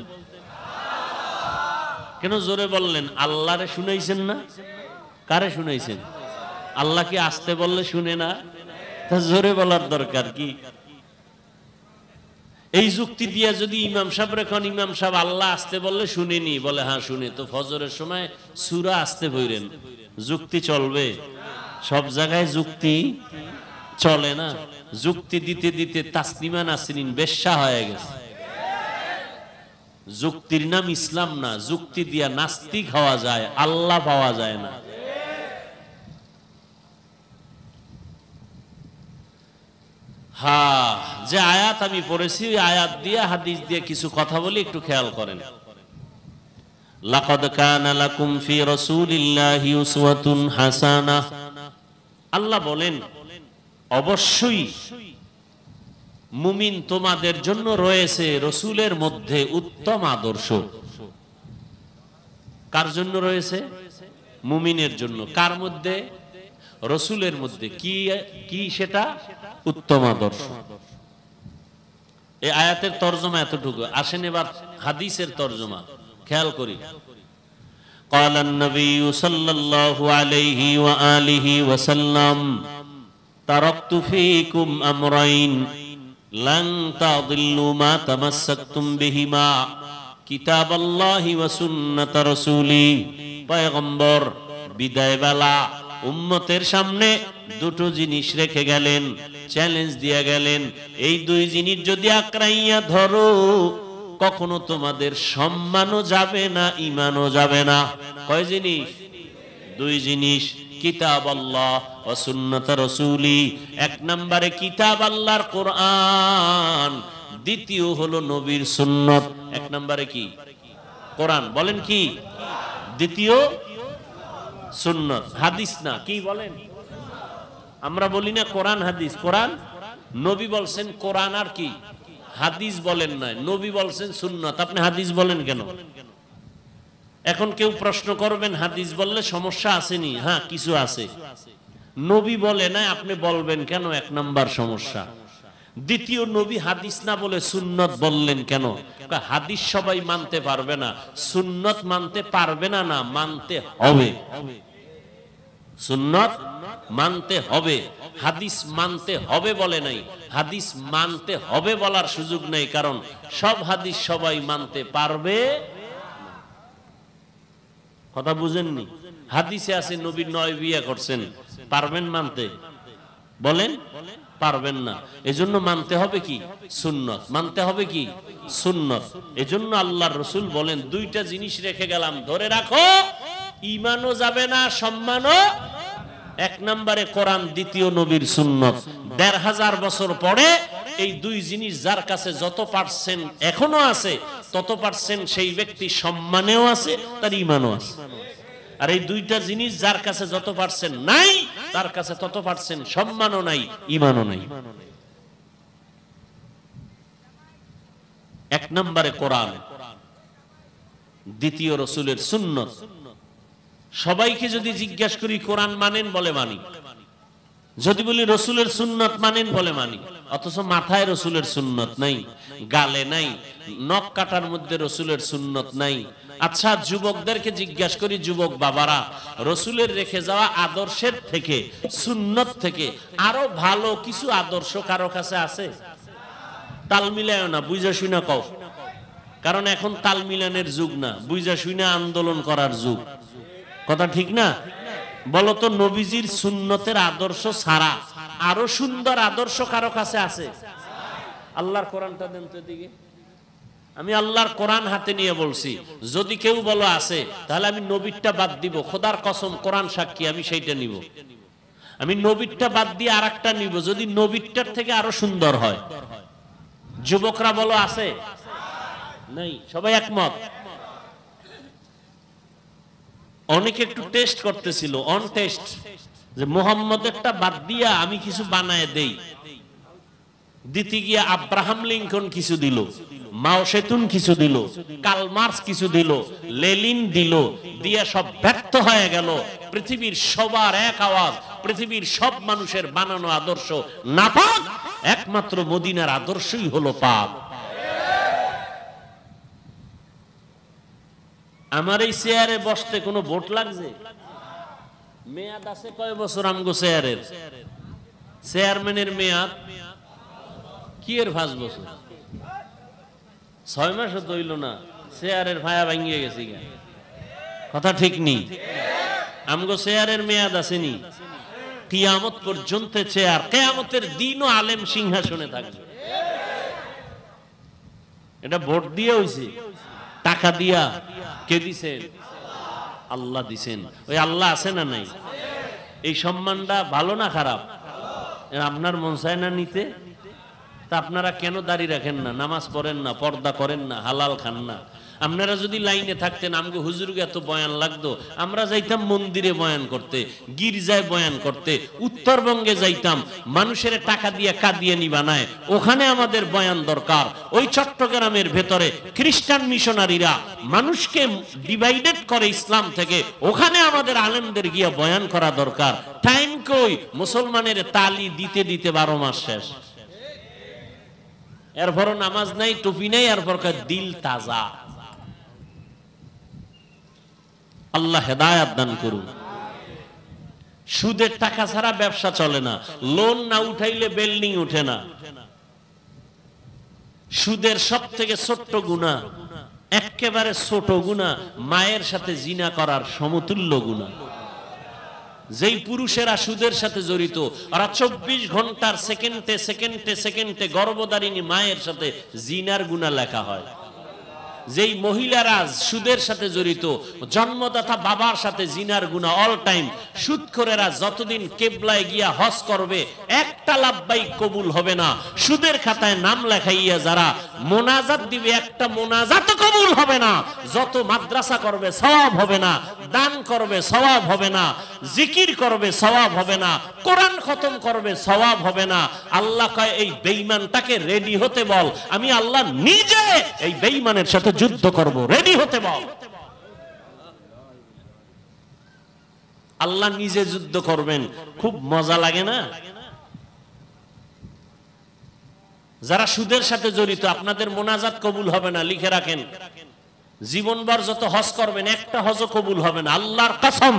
S2: কেন? জোরে বললেন। আল্লাহরে শুনাইছেন না? কারে শুনাইছেন? আল্লাহ কি আস্তে বললে শুনে না? তা জোরে বলার দরকার কি? এই যুক্তি দিয়া যদি ইমাম সাহেব রেখন, ইমাম সাহেব আল্লাহ আসতে বললে শুনেনি, বলে হ্যাঁ শুনে, তো ফজরের সময় সূরা আসতে বইরেন, যুক্তি চলবে? সব জায়গায় যুক্তি চলে না। যুক্তি দিতে দিতে তাসলিমা নাসরিন বেশ্যা হয়ে গেছে। যুক্তির নাম ইসলাম না। যুক্তি দিয়া নাস্তিক হওয়া যায়, আল্লাহ পাওয়া যায় না। যে আয়াত আমি পড়েছি, ওই আয়াত দিয়ে হাদিস দিয়ে কিছু কথা বলি, একটু খেয়াল করেন। লাকাদ কানা লাকুম ফি রাসূলিল্লাহি উসওয়াতুন হাসানাহ। আল্লাহ বলেন অবশ্যই মুমিন তোমাদের জন্য রয়েছে রসুলের মধ্যে উত্তম আদর্শ। কার জন্য রয়েছে? মুমিনের জন্য। কার মধ্যে? রসুলের মধ্যে। কি কি সেটা? উত্তম আদর্শ। এই আয়াতের তরজমা এতটুকু। আসেন এবার হাদিসের তরজমা খেয়াল করি। قال النبي صلى الله عليه وآله وسلم تركت فيكم أمرين لن تضلوا ما تمسكتم بهما كتاب الله وسنة رسولي। পয়গম্বর বিদায় বেলা উম্মতের সামনে দুটো জিনিস রেখে গেলেন, চ্যালেঞ্জ দিয়ে গেলেন। এই দুই জিনিস যদি আঁকড়াইয়া ধরো কখনো তোমাদের সম্মানও যাবে না, ঈমানও যাবে না। কয় জিনিস? দুই জিনিস। কিতাব আল্লাহ ও সুন্নাত রাসূলি। এক নম্বরে কিতাব আল্লাহর কোরআন, দ্বিতীয় হলো নবীর সুন্নাত। এক নম্বরে কি? কোরআন। বলেন কি? দ্বিতীয় সুন্নাত, হাদিস না। কি বলেন? আমরা বলি না কোরআন হাদিস। কোরআন নবী বলছেন, কোরআন আর কি হাদিস বলেন না। নবী বলছেন সুন্নাত, আপনি হাদিস বলেন কেন? এখন কেউ প্রশ্ন করবেন হাদিস বললে সমস্যা আসেনি? হ্যাঁ, কিছু আছে। নবী বলে না, আপনি বলবেন কেন? এক নাম্বার সমস্যা। দ্বিতীয়, নবী হাদিস না বলে সুন্নত বললেন কেন? হাদিস সবাই মানতে পারবে না, সুন্নত মানতে পারবে না, না মানতে হবে। সুন্নত মানতে হবে, হাদিস মানতে হবে বলে নাই, হাদিস মানতে হবে বলার সুযোগ নেই, কারণ সব হাদিস সবাই মানতে পারবে। কথা বুঝেননি? হাদিসে আছে নবী 9 বিয়ে করছেন, পারবেন মানতে? বলেন পারবেন না। এজন্য মানতে হবে কি? সুন্নত। মানতে হবে কি? সুন্নত। এজন্য আল্লাহর রাসূল বলেন, দুইটা জিনিস রেখে গেলাম, ধরে রাখো, ঈমানও যাবে না, সম্মানও। এক নম্বরে কোরআন, দ্বিতীয় নবীর সুন্নত। ১৫০০ বছর পরে এই দুই জিনিস যার কাছে যত পার্সেন্ট এখনো আছে, তত পার্সেন্ট সেই ব্যক্তি সম্মানেও আছে, তার ঈমানও আছে। আর এই দুইটা জিনিস যার কাছে যত পার্সেন্ট নাই, তার কাছে তত পার্সেন্ট সম্মানও নাই, ঈমানও নাই। এক নম্বরে কোরআন, দ্বিতীয় রাসূলের সুন্নত। সবাইকে যদি জিজ্ঞাসা করি কোরআন মানেন, বলে মানি। যদি বলি রাসূলের সুন্নত মানেন, বলে মানি। অথচ মাথায় রাসূলের সুন্নত নাই, গালে নাই, নখ কাটার মধ্যে রাসূলের সুন্নত নাই। আচ্ছা, যুবকদেরকে জিজ্ঞাসা করি, যুবক বাবারা, রাসূলের রেখে যাওয়া আদর্শের থেকে, সুন্নত থেকে আরো ভালো কিছু আদর্শ কারো কাছে আছে? তাল মিলায়ও না, বুঝা শুনা কও। কারণ এখন তাল মিলানের যুগ না, বুঝা শুনা আন্দোলন করার যুগ। কথা ঠিক না? বলতো, নবীজির সুন্নতের আদর্শ ছাড়া আরো সুন্দর আদর্শ কারো কাছে আছে? আল্লাহর কোরআনটা দেন তো দিকে। আমি আল্লাহর কোরআন হাতে নিয়ে বলছি, যদি কেউ বলো আছে, তাহলে আমি নবীরটা বাদ দিব। খোদার কসম, কোরআন সাক্ষী, আমি সেইটা নিব। আমি নবীরটা বাদ দিয়ে আরেকটা নিব, যদি নবীরটার থেকে আরো সুন্দর হয়। যুবকরা বলো আছে? নাই, সবাই একমত। অনেকে একটু টেস্ট করতেছিল, অন টেস্ট, যে মুহাম্মদেরটা বাদ দিয়া আমি কিছু বানায় দেই। দিতে গিয়া আব্রাহাম লিঙ্কন কিছু দিল, মাও সেতুন কিছু দিল, কার্ল মার্কস কিছু দিল, লেনিন দিল, দিয়া সব ব্যর্থ হয়ে গেল। পৃথিবীর সবার এক আওয়াজ, পৃথিবীর সব মানুষের বানানো আদর্শ নাপাক, একমাত্র মদিনার আদর্শই হলো পাক। আমার এই চেয়ারে বসতে কোনো ভোট লাগছে? মেয়াদ আছে কয় বছর আমগো চেয়ারের? চেয়ারম্যানের মেয়াদ কি এর 5 বছর? 6 মাসও তো হইল না, চেয়ারের ভায়া ভাঙিয়ে গেছে। কথা ঠিক নি? আমগো চেয়ারের মেয়াদ আসেনি, কিয়ামত পর্যন্ত চেয়ার। কিয়ামতের দিনও আলেম সিংহাসনে থাকবে। এটা ভোট দিয়ে হইছে, টাকা দিয়া। কে দিছেন? আল্লাহ দিছেন। ওই আল্লাহ আছে না নাই? এই সম্মানটা ভালো না খারাপ? আপনার মন চায় না নিতে? তা আপনারা কেন দাড়ি রাখেন না, নামাজ পড়েন না, পর্দা করেন না, হালাল খান না? আপনারা যদি লাইনে থাকতেন, আমগো হুজুরকে এত বয়ান লাগতো, আমরা যাইতাম মন্দিরে বয়ান করতে, গির্জায় বয়ান করতে, উত্তরবঙ্গে যাইতাম, মানুষের টাকা দিয়ে কাদিয়ানি বানায়, ওখানে আমাদের বয়ান দরকার। ওই চট্টগ্রামের ভেতরে খ্রিস্টান মিশনারিরা মানুষকে ডিভাইডেড করে ইসলাম থেকে, ওখানে আমাদের আলেমদের গিয়া বয়ান করা দরকার। টাইম কই? মুসলমানের তালি দিতে দিতে 12 মাস শেষ। এরপর নামাজ নাই, টুপি নাই, এরপর দিল তাজা। আল্লাহ হেদায়াত দান করুন। সুদের টাকা ছাড়া ব্যবসা চলে না, লোন না উঠাইলে বিল্ডিং উঠে না। সুদের সব থেকে ছোট্ট গুনাহ, একেবারে ছোট গুনাহ, মায়ের সাথে জিনা করার সমতুল্য গুনাহ। যেই পুরুষেরা সুদের সাথে জড়িত, ওরা 24 ঘন্টার সেকেন্ডে সেকেন্ডে সেকেন্ডে গর্ভধারিণী মায়ের সাথে জিনার গুনাহ লেখা হয়। যেই মহিলারা সুদের সাথে জড়িত, জন্মদাতা বাবার সাথে জিনার গুনাহ অল টাইম। সুদখোরেরা যতদিন কিবলায় গিয়া হজ করবে, একটা লাব্বাইক কবুল হবে না। সুদের খাতায় নাম লেখাইয়া যারা মোনাজাত দিবে, একটা মোনাজাত কবুল হবে না। যত মাদ্রাসা করবে সওয়াব হবে না, দান করবে সওয়াব হবে না, জিকির করবে সওয়াব হবে না, কোরআন খতম করবে সওয়াব হবে না। আল্লাহ কয়, এই বেঈমানটাকে রেডি হতে বল, আমি আল্লাহ নিজে এই বেঈমানের সাথে যুদ্ধ করব, রেডি হতে বল। আল্লাহ নিজে যুদ্ধ করবেন, খুব মজা লাগে না? যারা সুদের সাথে জড়িত, আপনাদের মোনাজাত কবুল হবে না, লিখে রাখেন। জীবনভর যত হজ করবেন, একটা হজও কবুল হবে না, আল্লাহর কসম।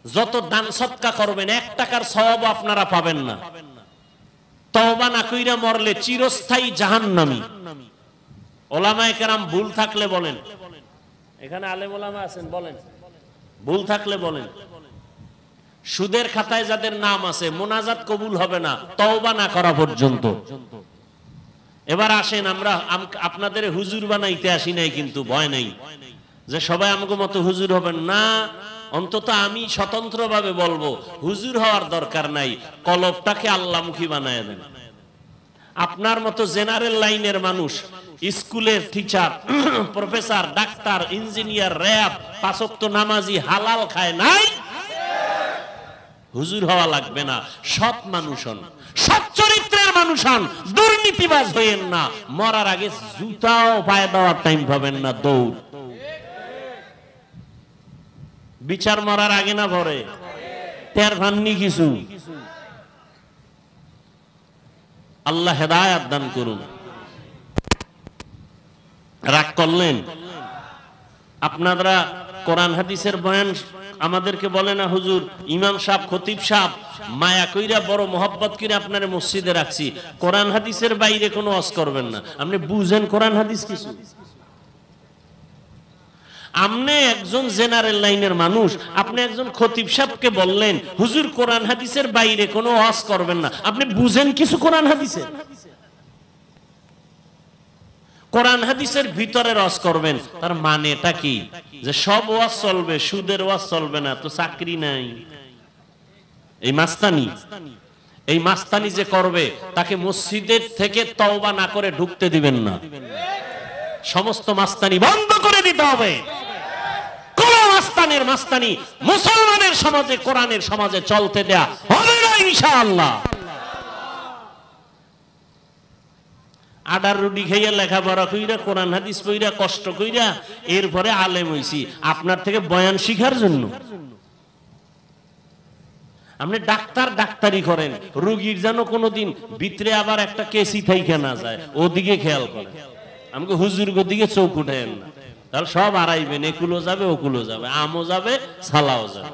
S1: যত দান সদকা করবেন 1 টাকার সওয়াব আপনারা পাবেন না। তওবা না কইরা মরলে চিরস্থায়ী জাহান্নামী। ওলামায়ে কেরাম ভুল থাকলে বলেন, এখানে আলেম ওলামা আছেন, বলেন ভুল থাকলে বলেন। সুদের খাতায় যাদের নাম আছে মোনাজাত কবুল হবে না তওবা না করা পর্যন্ত। এবার আসেন, আমরা আপনাদের হুজুর বানাইতে আসি নাই, কিন্তু ভয় নাই যে সবাই আমাকে মতো হুজুর হবেন না। অন্তত আমি স্বতন্ত্রভাবে বলবো, হুজুর হওয়ার দরকার নাই, কলবটাকে আল্লাহমুখী বানায় দেন। আপনার মতো জেনারেল লাইনের মানুষ, স্কুলের teacher, professor, doctor, engineer, RAB, 5 ওয়াক্ত নামাজি, হালাল খায় নাই, হুজুর হওয়া লাগবে না। সৎ মানুষ হন, সৎ চরিত্রের মানুষ হন, দুর্নীতিবাজ হইেন না। মরার আগে জুতাও পায়ে দেওয়ার টাইম পাবেন না, দৌড়। বিচার মরার আগে না পরে, তের ভান্নি কিছু। আল্লাহ হেদায়েত দান করুন। রাগ করলেন? আপনারা কোরআন হাদিসের বয়ান আমাদেরকে বলে না হুজুর, ইমাম সাহেব, খতিব সাহেব মায়া কইরা বড় মোহাব্বত করে আপনার মসজিদে রাখছি, কোরআন হাদিসের বাইরে কোনো ওয়াজ করবেন না। আপনি বুঝেন কোরআন হাদিস কিছু? আপনি একজন জেনারেল লাইনের মানুষ, আপনি একজন খতিব সাহেবকে বললেন হুজুর কোরআন হাদিসের বাইরে কোনো ওয়াজ করবেন না, আপনি বুঝেন কিছু কোরআন হাদিসে? কোরআন হাদিসের ভিতরে ওয়াজ করবেন, তার মানেটা কি? যে সব ওয়াজ চলবে, সুদের ওয়াজ চলবে না, তো চাকরি নাই। এই মাস্তানি যে করবে তাকে মসজিদের থেকে তওবা না করে ঢুকতে দিবেন না। সমস্ত মাস্তানি বন্ধ করে দিতে হবে। কোন মাস্তানি মুসলমানের সমাজে, কোরআনের সমাজে চলতে দেয়া হবে না ইনশাআল্লাহ। আডার রুটি খাইয়া লেখাপড়া কইরা, কোরআন হাদিস পইরা, কষ্ট কইরা এরপরে আলেম হইছি আপনার থেকে বয়ান শিখার জন্য। আপনি ডাক্তারি করেন, রোগীর যেন কোনোদিন ভিতরে আবার একটা কেসি থাইকা না যায়, ওদিকে খেয়াল করেন। আমাকে হুজুর দিকে চোখ উঠেন না, তাহলে সব হারাইবেন। একুলো যাবে, ওকুলো যাবে, আমও যাবে, সালাও যাবে।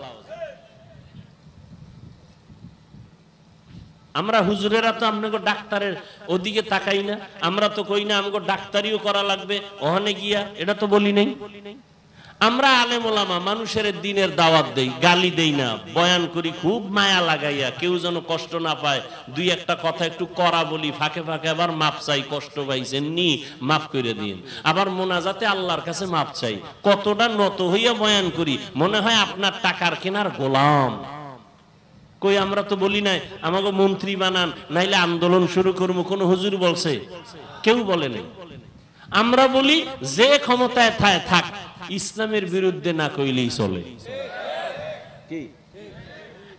S1: আমরা হুজুরেরা তো আপনাকে ডাক্তারের ওদিকে তাকাই না। আমরা তো কই না আমাকে ডাক্তারিও করা লাগবে ওখানে গিয়া, এটা তো বলি নাই। আমরা আলেম ওলামা মানুষের দিনের দাওয়াত দেই, গালি দেই না, বয়ান করি খুব মায়া লাগাইয়া, কেউ যেন কষ্ট না পায়। 2-1টা কথা একটু করা বলি, ফাঁকে ফাঁকে আবার মাপ চাই, কষ্ট পাইছেন নি মাফ করে দিন। আবার মোনাজাতে আল্লাহর কাছে মাপ চাই। কতটা নত হইয়া বয়ান করি, মনে হয় আপনার টাকার কেনার গোলাম। কই আমরা তো বলি নাই আমাকে মন্ত্রী বানান, নাইলে আন্দোলন শুরু করবো, কোন হুজুর বলছে? কেউ বলে নাই। আমরা বলি যে ক্ষমতায় থাক, ইসলামের বিরুদ্ধে না কইলেই চলে।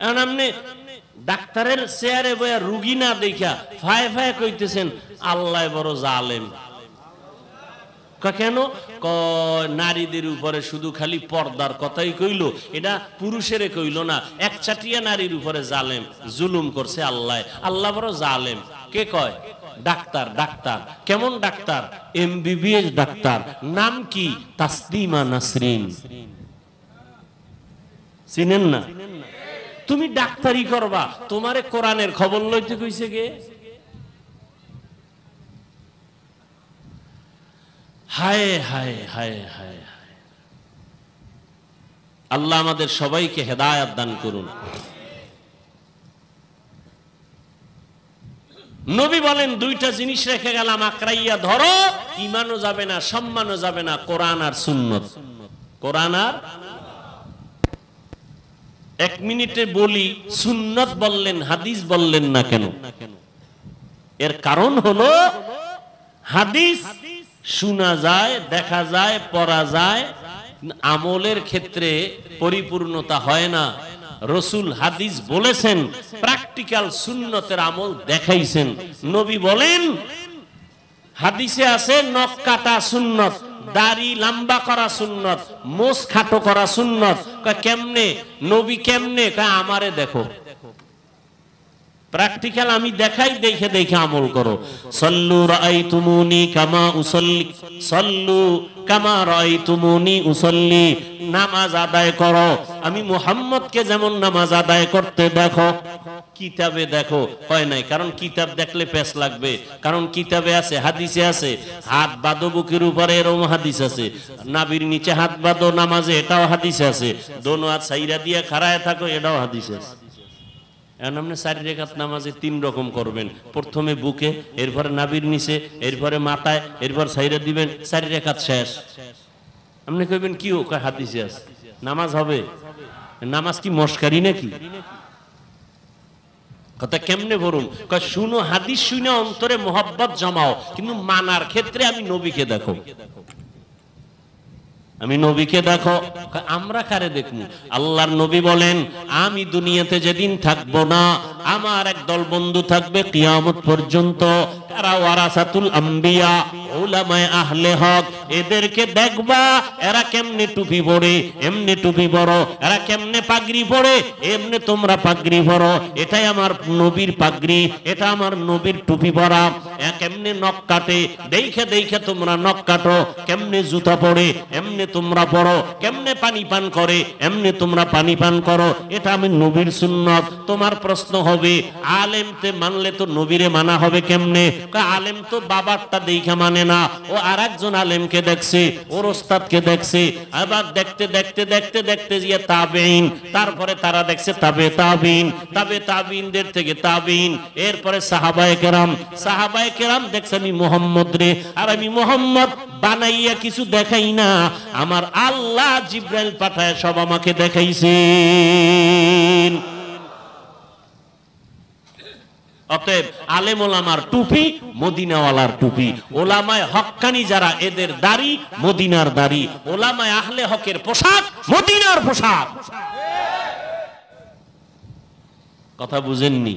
S1: এখন আপনি ডাক্তারের চেয়ারে বয়া রুগী না দেখা ফায়ে ফায়ে কইতেছেন আল্লাহ বড় জালেম। কেন? নারীদের উপরে শুধু খালি পর্দার কথাই কইল, এটা পুরুষের কইল না। একচাটিয়া নারীর উপরে জালেম, জুলুম করছে আল্লাহ। আল্লাহ বড় জালেম। কে কয়? ডাক্তার। কেমন ডাক্তার? MBBS doctor. নাম কি? তাসলিমা নাসরিন। চিনেন না? তুমি ডাক্তারি করবা, তোমারে কোরআনের খবর লইতে কইছে কে? হায় হায় হায় হায় হায়। আল্লাহ আমাদের সবাইকে হেদায়েত দান করুন। নবী বলেন 2টা জিনিস রেখে গেলাম, আকরাইয়া ধরো, ঈমানও যাবে না, সম্মানও যাবে না, কোরআন আর সুন্নাত। কোরআন আর 1 মিনিটে বলি, সুন্নাত বললেন, হাদিস বললেন না কেন? এর কারণ হলো হাদিস শোনা যায়, দেখা যায়, পড়া যায়, আমলের ক্ষেত্রে পরিপূর্ণতা হয় না। রাসূল হাদিস বলেছেন, প্র্যাকটিক্যাল সুন্নতের আমল দেখাইছেন। নবী বলেন, হাদিসে আছে নখ কাটা সুন্নত, দাড়ি লম্বা করা সুন্নত, মোছ খাটো করা সুন্নত। কেমনে? নবী কেমনে? আমারে দেখো। প্র্যাকটিক্যাল আমি দেখাই, দেখে দেখে আমল করো। সল্লু রাআইতুমুনি কামা উসাল্লি, সল্লু কামা রাআইতুমুনি উসাল্লি, নামাজ আদায় করো আমি মুহাম্মদকে যেমন নামাজ আদায় করতে দেখো। কিতাবে দেখো হয় নাই, কারণ কিতাব দেখলে পেশ লাগবে, কারণ কিতাবে আছে, হাদিসে আছে, হাত বাঁধো বুকের উপরে, এরকম হাদিস আছে। নাভির নিচে হাত বাঁধো নামাজে, এটাও হাদিসে আছে। দোনো হাত সাইরা দিয়ে খাড়ায় থাকো, এটাও হাদিসে আছে। এখন আপনি 4 রাকাত নামাজে 3 রকম করবেন, প্রথমে বুকে, এরপরে নাভির নিচে, এরপরে মাথায়, এরপর সাইরা দিবেন, 4 রাকাত শেষ। আপনি কইবেন কি ও? হাদিসে আছে। নামাজ হবে? নামাজ কি মস্কারি নাকি? কথা কেমনে বলুন? শুনো হাদিস শুনে অন্তরে মোহাব্বত জমাও, কিন্তু মানার ক্ষেত্রে আমি নবীকে দেখো, আমি নবীকে দেখো। আমরা কারে দেখবো? আল্লাহর নবী বলেন, আমি দুনিয়াতে যেদিন থাকবো না, আমার একদল বন্ধু থাকবে কিয়ামত পর্যন্ত, তারা ওয়ারাসাতুল আম্বিয়া, উলামায়ে আহলে হক। এদেরকে দেখবা এরা কেমনে টুপি পরে, এমনি টুপি পরো, এরা কেমনে পাগড়ি পরে, এমনি তোমরা পাগড়ি পরো। এটাই আমার নবীর পাগড়ি, এটা আমার নবীর টুপি পরা। কেমনে নখ কাটে, দেখে দেখে তোমরা নখ কাটো। কেমনে জুতা পরে, এমনি তোমরা পড়ো। কেমনে পানি পান করে, এমনি তোমরা পানি পান করো। এটা আমি নবীর সুন্নত। তোমার প্রশ্ন হবে, আলেমতে মানলে তো নবীরে মানা হবে কেমনে? আলেম তো বাবারটা দেখে মানে না, ও আর একজন আলেমকে দেখছে, ওর ওস্তাদকে দেখছে। আবার দেখতে দেখতে দেখতে দেখতে গিয়ে তাবেঈন, তারপরে তারা দেখছে তাবে তাবিন, তাবে তাবিনদের থেকে তাবিন, এরপরে সাহাবায়ে কেরাম, সাহাবায়ে কেরাম দেখছে আমি মুহাম্মদ রে। আর আমি মুহাম্মদ বানাইয়া কিছু দেখাই না, আমার আল্লাহ জিব্রাইল পাঠায় সব আমাকে দেখাইছেন। অতএব আলেম ওলামার টুপি মদিনাওয়ালার টুপি, ওলামায়ে হক্কানি যারা এদের দাড়ি মদিনার দাড়ি, ওলামায়ে আহলে হকের পোশাক মদিনার পোশাক। কথা বুঝেননি?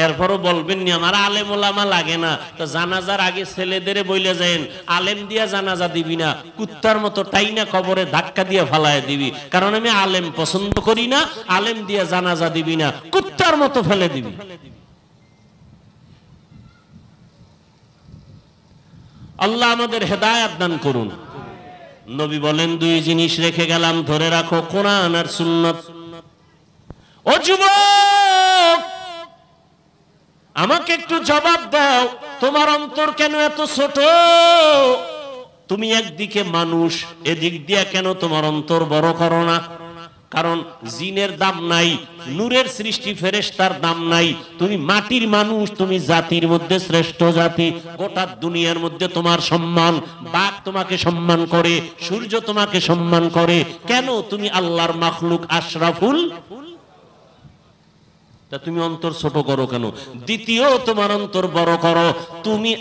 S1: এরপরও বলবেন নি আমার আলেম ওলামা লাগে না, তো জানাজার আগে ছেলেদের বইলে যান আলেম দিয়া জানাজা দিবি না, কুত্তার মতো টাইনা কবরে ধাক্কা দিয়ে ফালায় দিবি, কারণ আমি আলেম পছন্দ করি না। আলেম দিয়া জানাজা দিবি না, কুত্তার মতো ফেলে দিবি। আল্লাহ আমাদের হেদায়েত দান করুন। নবী বলেন, 2 জিনিস রেখে গেলাম, ধরে রাখো, কোরআন আর সুন্নাত। ও যুবক, আমাকে একটু জবাব দাও, তোমার অন্তর কেন এত ছোট? তুমি একদিকে মানুষ, এদিক দিয়া কেন তোমার অন্তর বড় করো না? কারণ জিনের দাম নাই, নূরের সৃষ্টি ফেরেশতার দাম নাই। তুমি মাটির মানুষ, তুমি জাতির মধ্যে শ্রেষ্ঠ জাতি। গোটা দুনিয়ার মধ্যে তোমার সম্মান, বাঘ তোমাকে সম্মান করে, সূর্য তোমাকে সম্মান করে। কেন? তুমি আল্লাহর মাখলুক, আশরাফুল। তা তুমি অন্তর ছোট করো কেন? দ্বিতীয়, তোমার অন্তর বড় করো, তুমি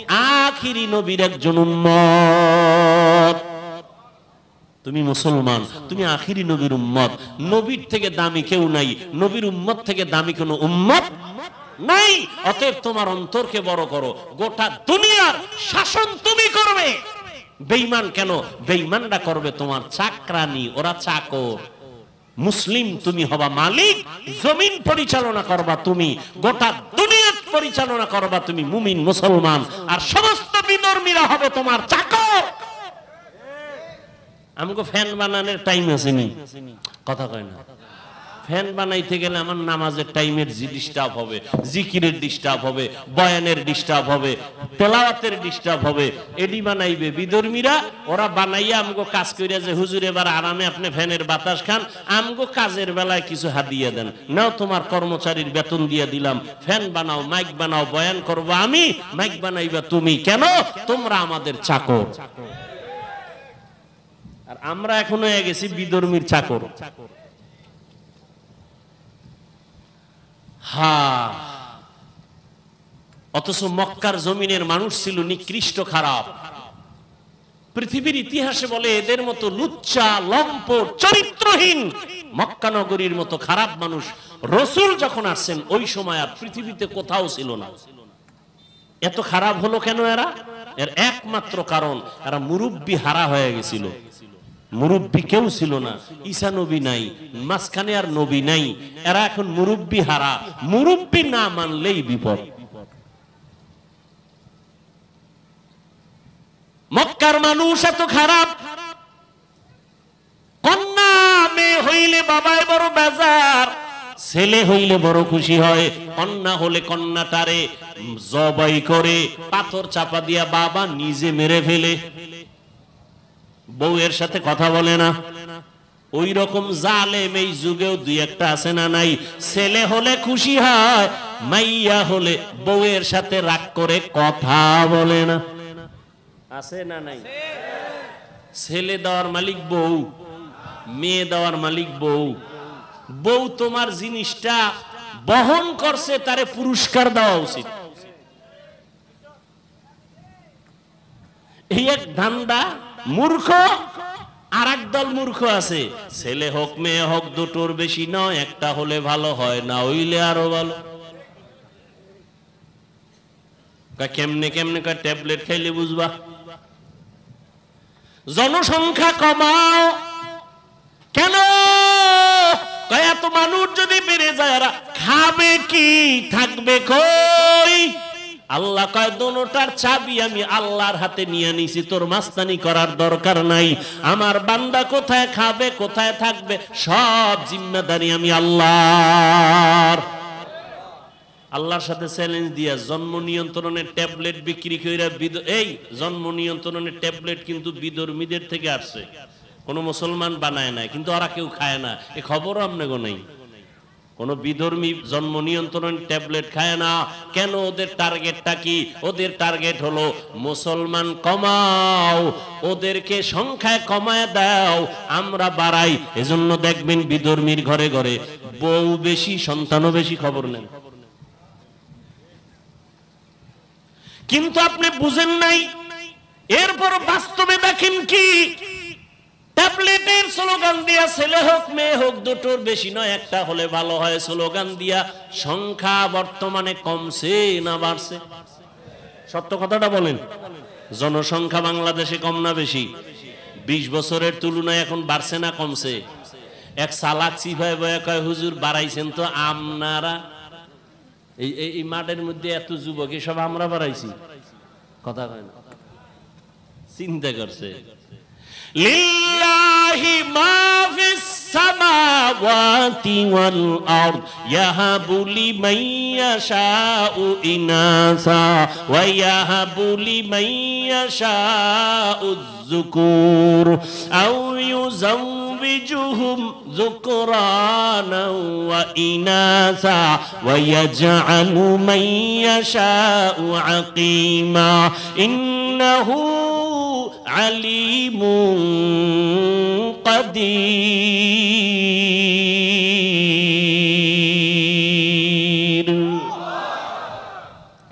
S1: আখিরি নবীর একজন উম্মত, তুমি মুসলমান, তুমি আখিরি নবীর উম্মত। নবীর থেকে দামি কেউ নাই, নবীর উম্মত থেকে দামি কোনো উম্মত নাই। অতএব তোমার অন্তরকে বড় করো। গোটা দুনিয়ার শাসন তুমি করবে। বেঈমান কেন? বেঈমানরা করবে তোমার চাকরানি, ওরা চাকর। মুসলিম তুমি হবা মালিক, জমিন পরিচালনা করবা তুমি, গোটা দুনিয়া পরিচালনা করবা তুমি, মুমিন মুসলমান। আর সমস্ত বিধর্মীরা হবে তোমার চাকর। আমাকে ফ্যান বানানোর টাইম আসেনি, কথা কয় না। ফ্যান বানাইতে গেলে আমার নামাজের টাইমের ডিস্টার্ব হবে, জিকিরের ডিস্টার্ব হবে, বয়ানের ডিস্টার্ব হবে, তেলাওয়াতের ডিস্টার্ব হবে। এডি বানাইবে বিধর্মীরা, ওরা বানাইয়া আমগো কাজ কইরা যে হুজুর এবার আরামে আপনি ফ্যানের বাতাস খান, আমগো কাজের বেলায় কিছু হাদিয়া দেন। নাও তোমার কর্মচারীর বেতন দিয়ে দিলাম, ফ্যান বানাও, মাইক বানাও, বয়ান করব আমি, মাইক বানাইবা তুমি। কেন? তোমরা আমাদের চাকর। আর আমরা এখনো হয়ে গেছি বিধর্মীর চাকর। অথচ মক্কার জমিনের মানুষ ছিল নিকৃষ্ট, খারাপ। পৃথিবীর ইতিহাসে বলে এদের মতো লুচ্চা, লম্পট, চরিত্রহীন মক্কা নগরীর মতো খারাপ মানুষ রাসূল যখন আসছেন ওই সময় আর পৃথিবীতে কোথাও ছিল না। এত খারাপ হলো কেন এরা? এর একমাত্র কারণ এরা মুরব্বি হারা হয়ে গেছিল। মুরব্বী কেউ ছিল না, ঈসা নবী নাই, মাঝখানে আর নবী নাই, এরা এখন মুরব্বী হারা, মুরব্বী না মানলেই বিপদ। মক্কার মানুষ এত খারাপ, কন্যা মেয়ে হইলে বাবায় বড় বেজার, ছেলে হইলে বড় খুশি হয়। কন্যা হলে কন্যাটারে জবাই করে পাথর চাপা দিয়া বাবা নিজে মেরে ফেলে, বউয়ের সাথে কথা বলে না। ওই রকম জালেম এই যুগেও দুই একটা আছে না নাই? ছেলে হলে খুশি হয়, মাইয়া হলে বউয়ের সাথে রাগ করে কথা বলে না, আছে না নাই? ছেলে দেওয়ার মালিক বউ, মেয়ে দেওয়ার মালিক বউ। বউ তোমার জিনিসটা বহন করছে, তারে পুরস্কার দেওয়া উচিত। এই এক ধান্দা, মূর্খ আর একদল মূর্খ আছে, ছেলে হোক মেয়ে হোক দুটোর বেশি নয়, একটা হলে ভালো হয়, না হইলে আরো ভালো। কেমনে কেমনে ট্যাবলেট খাইলে বুঝবা? জনসংখ্যা কমাও কেন? এত মানুষ যদি বেড়ে যায়, এরা খাবে কি, থাকবে কই? আল্লাহ কয় দোনোটার চাবি আমি আল্লাহর হাতে নিয়ে নিছি, তোর মাস্তানি করার দরকার নাই। আমার বান্দা কোথায় খাবে কোথায় থাকবে সব জিম্মেদারি আমি আল্লাহর। আল্লাহর সাথে চ্যালেঞ্জ দিয়া জন্ম নিয়ন্ত্রণের ট্যাবলেট বিক্রি কইরা, এই জন্ম নিয়ন্ত্রণের ট্যাবলেট কিন্তু বিধর্মীদের থেকে আসছে, কোন মুসলমান বানায় নাই, কিন্তু ওরা কেউ খায় না, এই খবরও আপনাকে নাই। কোন বিধর্মী জন্ম নিয়ন্ত্রণ ট্যাবলেট খায় না কেন? ওদের টার্গেটটা কি? ওদের টার্গেট হলো মুসলমান কমাও, ওদেরকে সংখ্যায় কমায় দাও, আমরা বাড়াই। এজন্য দেখবেন বিধর্মীর ঘরে ঘরে বউ বেশি, সন্তানও বেশি, খবর নেন। কিন্তু আপনি বুঝেন নাই, এরপর বাস্তবে দেখেন কি? ট্যাবলেটের স্লোগান দিয়া ছেলে হোক মেয়ে হোক দুটোর বেশি নয়, একটা হলে ভালো হয় স্লোগান দিয়া সংখ্যা বর্তমানে কমছে না বাড়ছে? সত্য কথাটা বলেন। জনসংখ্যা বাংলাদেশে কম না বেশি? 20 বছরের তুলনায় এখন বাড়ছে না কমছে? এক সালাক সিফাই বয়া কয়, হুজুর বাড়াইছেন তো আপনারা। এই মাঠের মধ্যে এত যুবক, এসব আমরা বাড়াইছি? কথা কয় না, চিন্তা করছে। লিল্লাহি মা ফিস সামাওয়াতি ওয়াল আরদ ইয়াহাবু লিমান ইয়াশাউ ইনাসা ওয়া ইয়াহাবু লিমান ইয়াশাউ যুকুর আও ইউযাওবিজুহুম যুকরানা ওয়া ইনাসা ওয়া ইয়াজআলু মান ইয়াশাউ আকিমা ইন্নাহু আলিমুন কাদির।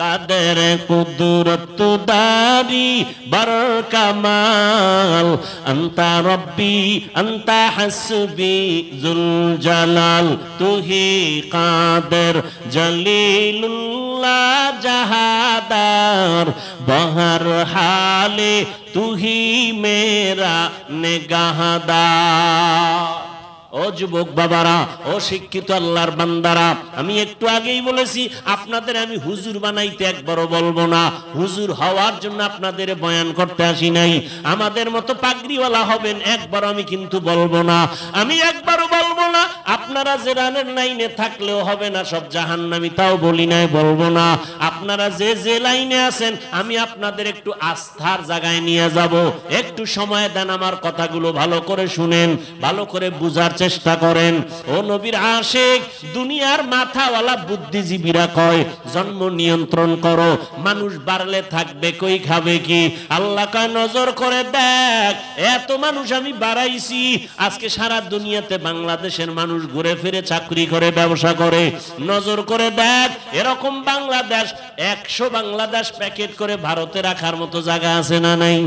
S1: কাদের কুদরত দারি বার কামাল, আন্তা রব্বি আন্তা হাসবি জুল জালাল, তুহি কাদের জলিলুল্লাহ জাহাদার, বহর হালে তুহি মেরা নেগাহদার। ও যুবক বাবারা, ও শিক্ষিত আল্লাহর বান্দারা, আমি একটু আগেই বলেছি আপনাদের আমি হুজুর বানাইতে একবারও বলবো না। হুজুর হওয়ার জন্য আপনাদের বয়ান করতে আসি নাই। আমাদের মতো পাগড়িওয়ালা হবেন একবার আমি কিন্তু বলবো না। আমি একবারও বলবো না আপনারা যে রানের লাইনে থাকলেও হবে না সব জাহান্নামী, তাও বলি নাই, বলবো না। আপনারা যে লাইনে আছেন আমি আপনাদের একটু আস্থার জায়গায় নিয়ে যাব। একটু সময় দেন, আমার কথাগুলো ভালো করে শুনেন, ভালো করে বুঝার চেষ্টা করেন। ও নবীর আশিক, দুনিয়ার মাথাওয়ালা বুদ্ধিজীবীরা কয় জন্ম নিয়ন্ত্রণ করো, মানুষ বাড়লে থাকবে কই, খাবে কি? আল্লাহ কয় নজর করে দেখ, এত মানুষ আমি বাড়াইছি, আজকে সারা দুনিয়াতে বাংলাদেশের মানুষ ঘুরে ফিরে চাকরি করে, ব্যবসা করে। নজর করে দেখ, এরকম বাংলাদেশ 100 বাংলাদেশ প্যাকেট করে ভারতে রাখার মতো জায়গা আছে না নাই?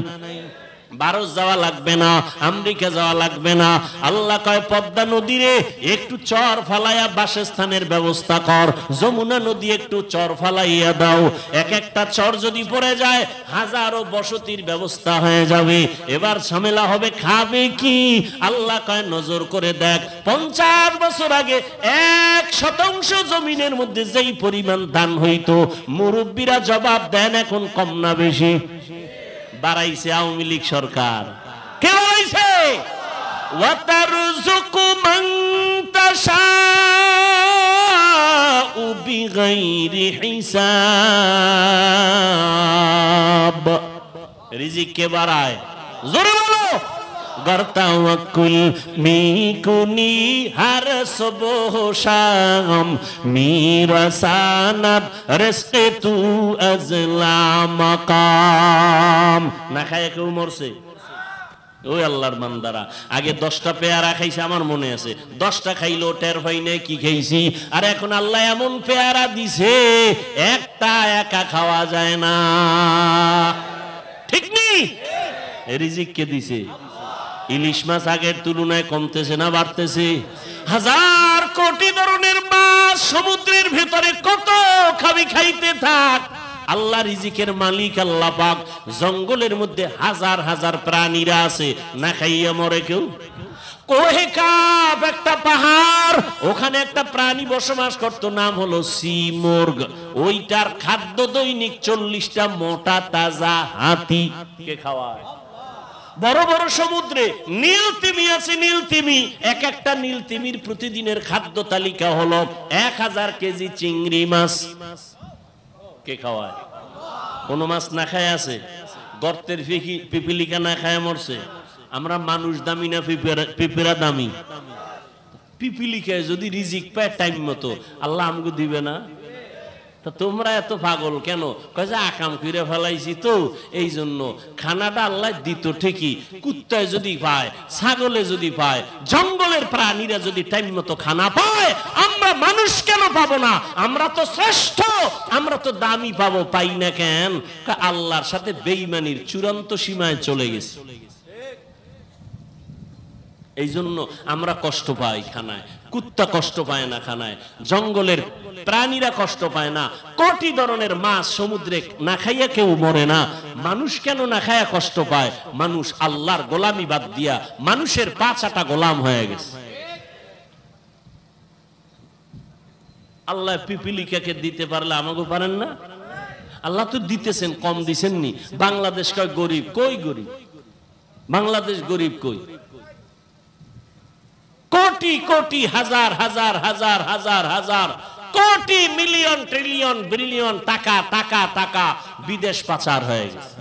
S1: ভারত যাওয়া লাগবে না, আমেরিকা যাওয়া লাগবে না। আল্লাহ কয় পদ্মা নদীরে একটু চর ফালাইয়া বাসস্থানের ব্যবস্থা কর, যমুনা নদী একটু চর ফালাইয়া দাও। এক একটা চর যদি পড়ে যায় হাজারো বসতির ব্যবস্থা হয়ে যাবে। এবার ঝামেলা হবে খাবে কি? আল্লাহ কয় নজর করে দেখ, 50 বছর আগে 1% জমিনের মধ্যে যেই পরিমাণ ধান হইতো, মুরব্বীরা জবাব দেন এখন কম না বেশি? বাড়াইছে আওয়ামী লীগ সরকার। কে বাড়াইছে? ওয়াতারযুকু মান তাশাউ বিগাইরি হিসাব। রিজিক কে বাড়ায়? জোরে বলো। গর্তাওয়াকুল মিকুনি হর সুবহ শাম মিরাসানাত রিজকে তু আজলা মাকাম। না খায় কেউ মরছে? ওই আল্লাহর বান্দারা আগে 10টা পেয়ারা খাইছে, আমার মনে আছে। 10টা খাইলো টের পাই নাই কি খাইছি। আর এখন আল্লাহ এমন পেয়ারা দিছে একটা একা খাওয়া যায় না। ঠিক নেই? রিজিক কে দিছে? ইলিশ মাছ আগের তুলনায় কমতেছে না বাড়তেছে? হাজার কোটি ধরনের মাছ সমুদ্রের ভেতরে, কত খাবি, খাইতে থাক। আল্লাহ রিজিকের মালিক আল্লাহ পাক। জঙ্গলের মধ্যে হাজার হাজার প্রাণীরা আছে, না খাইয়া মরে কেউ? কোহে কাব একটা পাহাড়, ওখানে একটা প্রাণী বসবাস করত, নাম হলো সিমোর্গ। ওইটার খাদ্য দৈনিক 40টা মোটা তাজা হাতি কে খাওয়ায়। বড় বড় সমুদ্রে নীল তিমি আছে, নীল তিমি, এক একটা নীল তিমির প্রতিদিনের খাদ্য তালিকা হলো 1000 কেজি চিংড়ি মাছ। কে খাওয়ায়? কোন মাছ না খায় আছে? গর্তের পিপিলিকা না খায় মরছে? আমরা মানুষ দামি না পিপিরা দামি? পিপিলিকায় যদি রিজিক পায় টাইম মতো, আল্লাহ আমাকে দিবে না? তা তোমরা এত পাগল কেন? কয় যে আকাম করে ফেলাইছি তো এই জন্য। খানাটা আল্লাহ দিত ঠিকই, কুত্তায় যদি পায়, ছাগলে যদি পায়, জঙ্গলের প্রাণীরা যদি টাইম মতো খানা পায়, আমরা মানুষ কেন পাবো না? আমরা তো শ্রেষ্ঠ, আমরা তো দামি পাবো, পাই না কেন? আল্লাহর সাথে বেঈমানির চূড়ান্ত সীমায় চলে গেছে। এই জন্য আমরা কষ্ট পাই খানায়, কুত্তা কষ্ট পায় না খানায়, জঙ্গলের প্রাণীরা কষ্ট পায় না, কোটি ধরনের মাছ সমুদ্রে না খাইয়া কেউ মরে না। মানুষ কেন না খাইয়া কষ্ট পায়? মানুষ আল্লাহর গোলামি বাদ দিয়া মানুষের পাঁচাটা গোলাম হয়ে গেছে। আল্লাহ পিপিলিকাকে দিতে পারলে আমাকে পারেন না? আল্লাহ তো দিতেছেন, কম দিছেন নি। বাংলাদেশ কয় গরিব, কই গরিব? বাংলাদেশ গরিব কই? কোটি কোটি হাজার হাজার হাজার হাজার হাজার কোটি মিলিয়ন ট্রিলিয়ন বিলিয়ন টাকা টাকা টাকা বিদেশ পাচার হয়ে গেছে।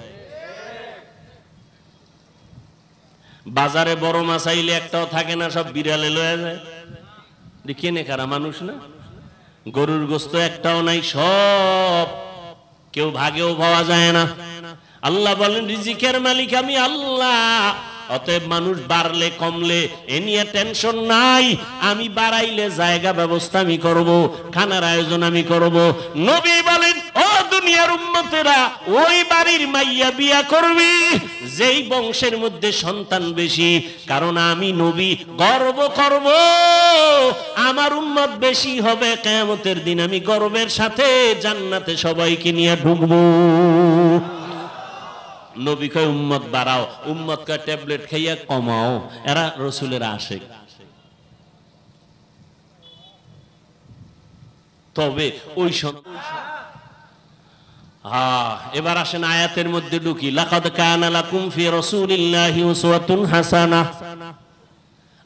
S1: বাজারে বড় মাছ আইলে একটাও থাকে না, সব বিড়ালে লয়ে যায়। কেনে কারা? মানুষ না? গরুর গোস্ত একটাও নাই, সব কেউ ভাগেও পাওয়া যায় না। আল্লাহ বলেন রিজিকের মালিক আমি আল্লাহ। অতএব মানুষ বাড়লে কমলে এ নিয়ে টেনশন নাই। আমি বাড়াইলে জায়গা ব্যবস্থা আমি করব, খানার আয়োজন আমি করব। নবী বলেন ও দুনিয়ার উম্মতেরা, ওই বাড়ির মাইয়া বিয়া করবি যেই বংশের মধ্যে সন্তান বেশি, কারণ আমি নবী গর্ব করব আমার উম্মত বেশি হবে। কিয়ামতের দিন আমি গর্বের সাথে জান্নাতে সবাইকে নিয়ে ঢুকবো। নবী কয় উম্মত বাড়াও, উম্মত কয় ট্যাবলেট খাইয়া কমাও। এরা রসুলের আশিক। তবে ওই এবার আসেন আয়াতের মধ্যে ঢুকি। লাকাদ কানা লাকুম ফি রাসূলিল্লাহি উসওয়াতুন হাসানাহ।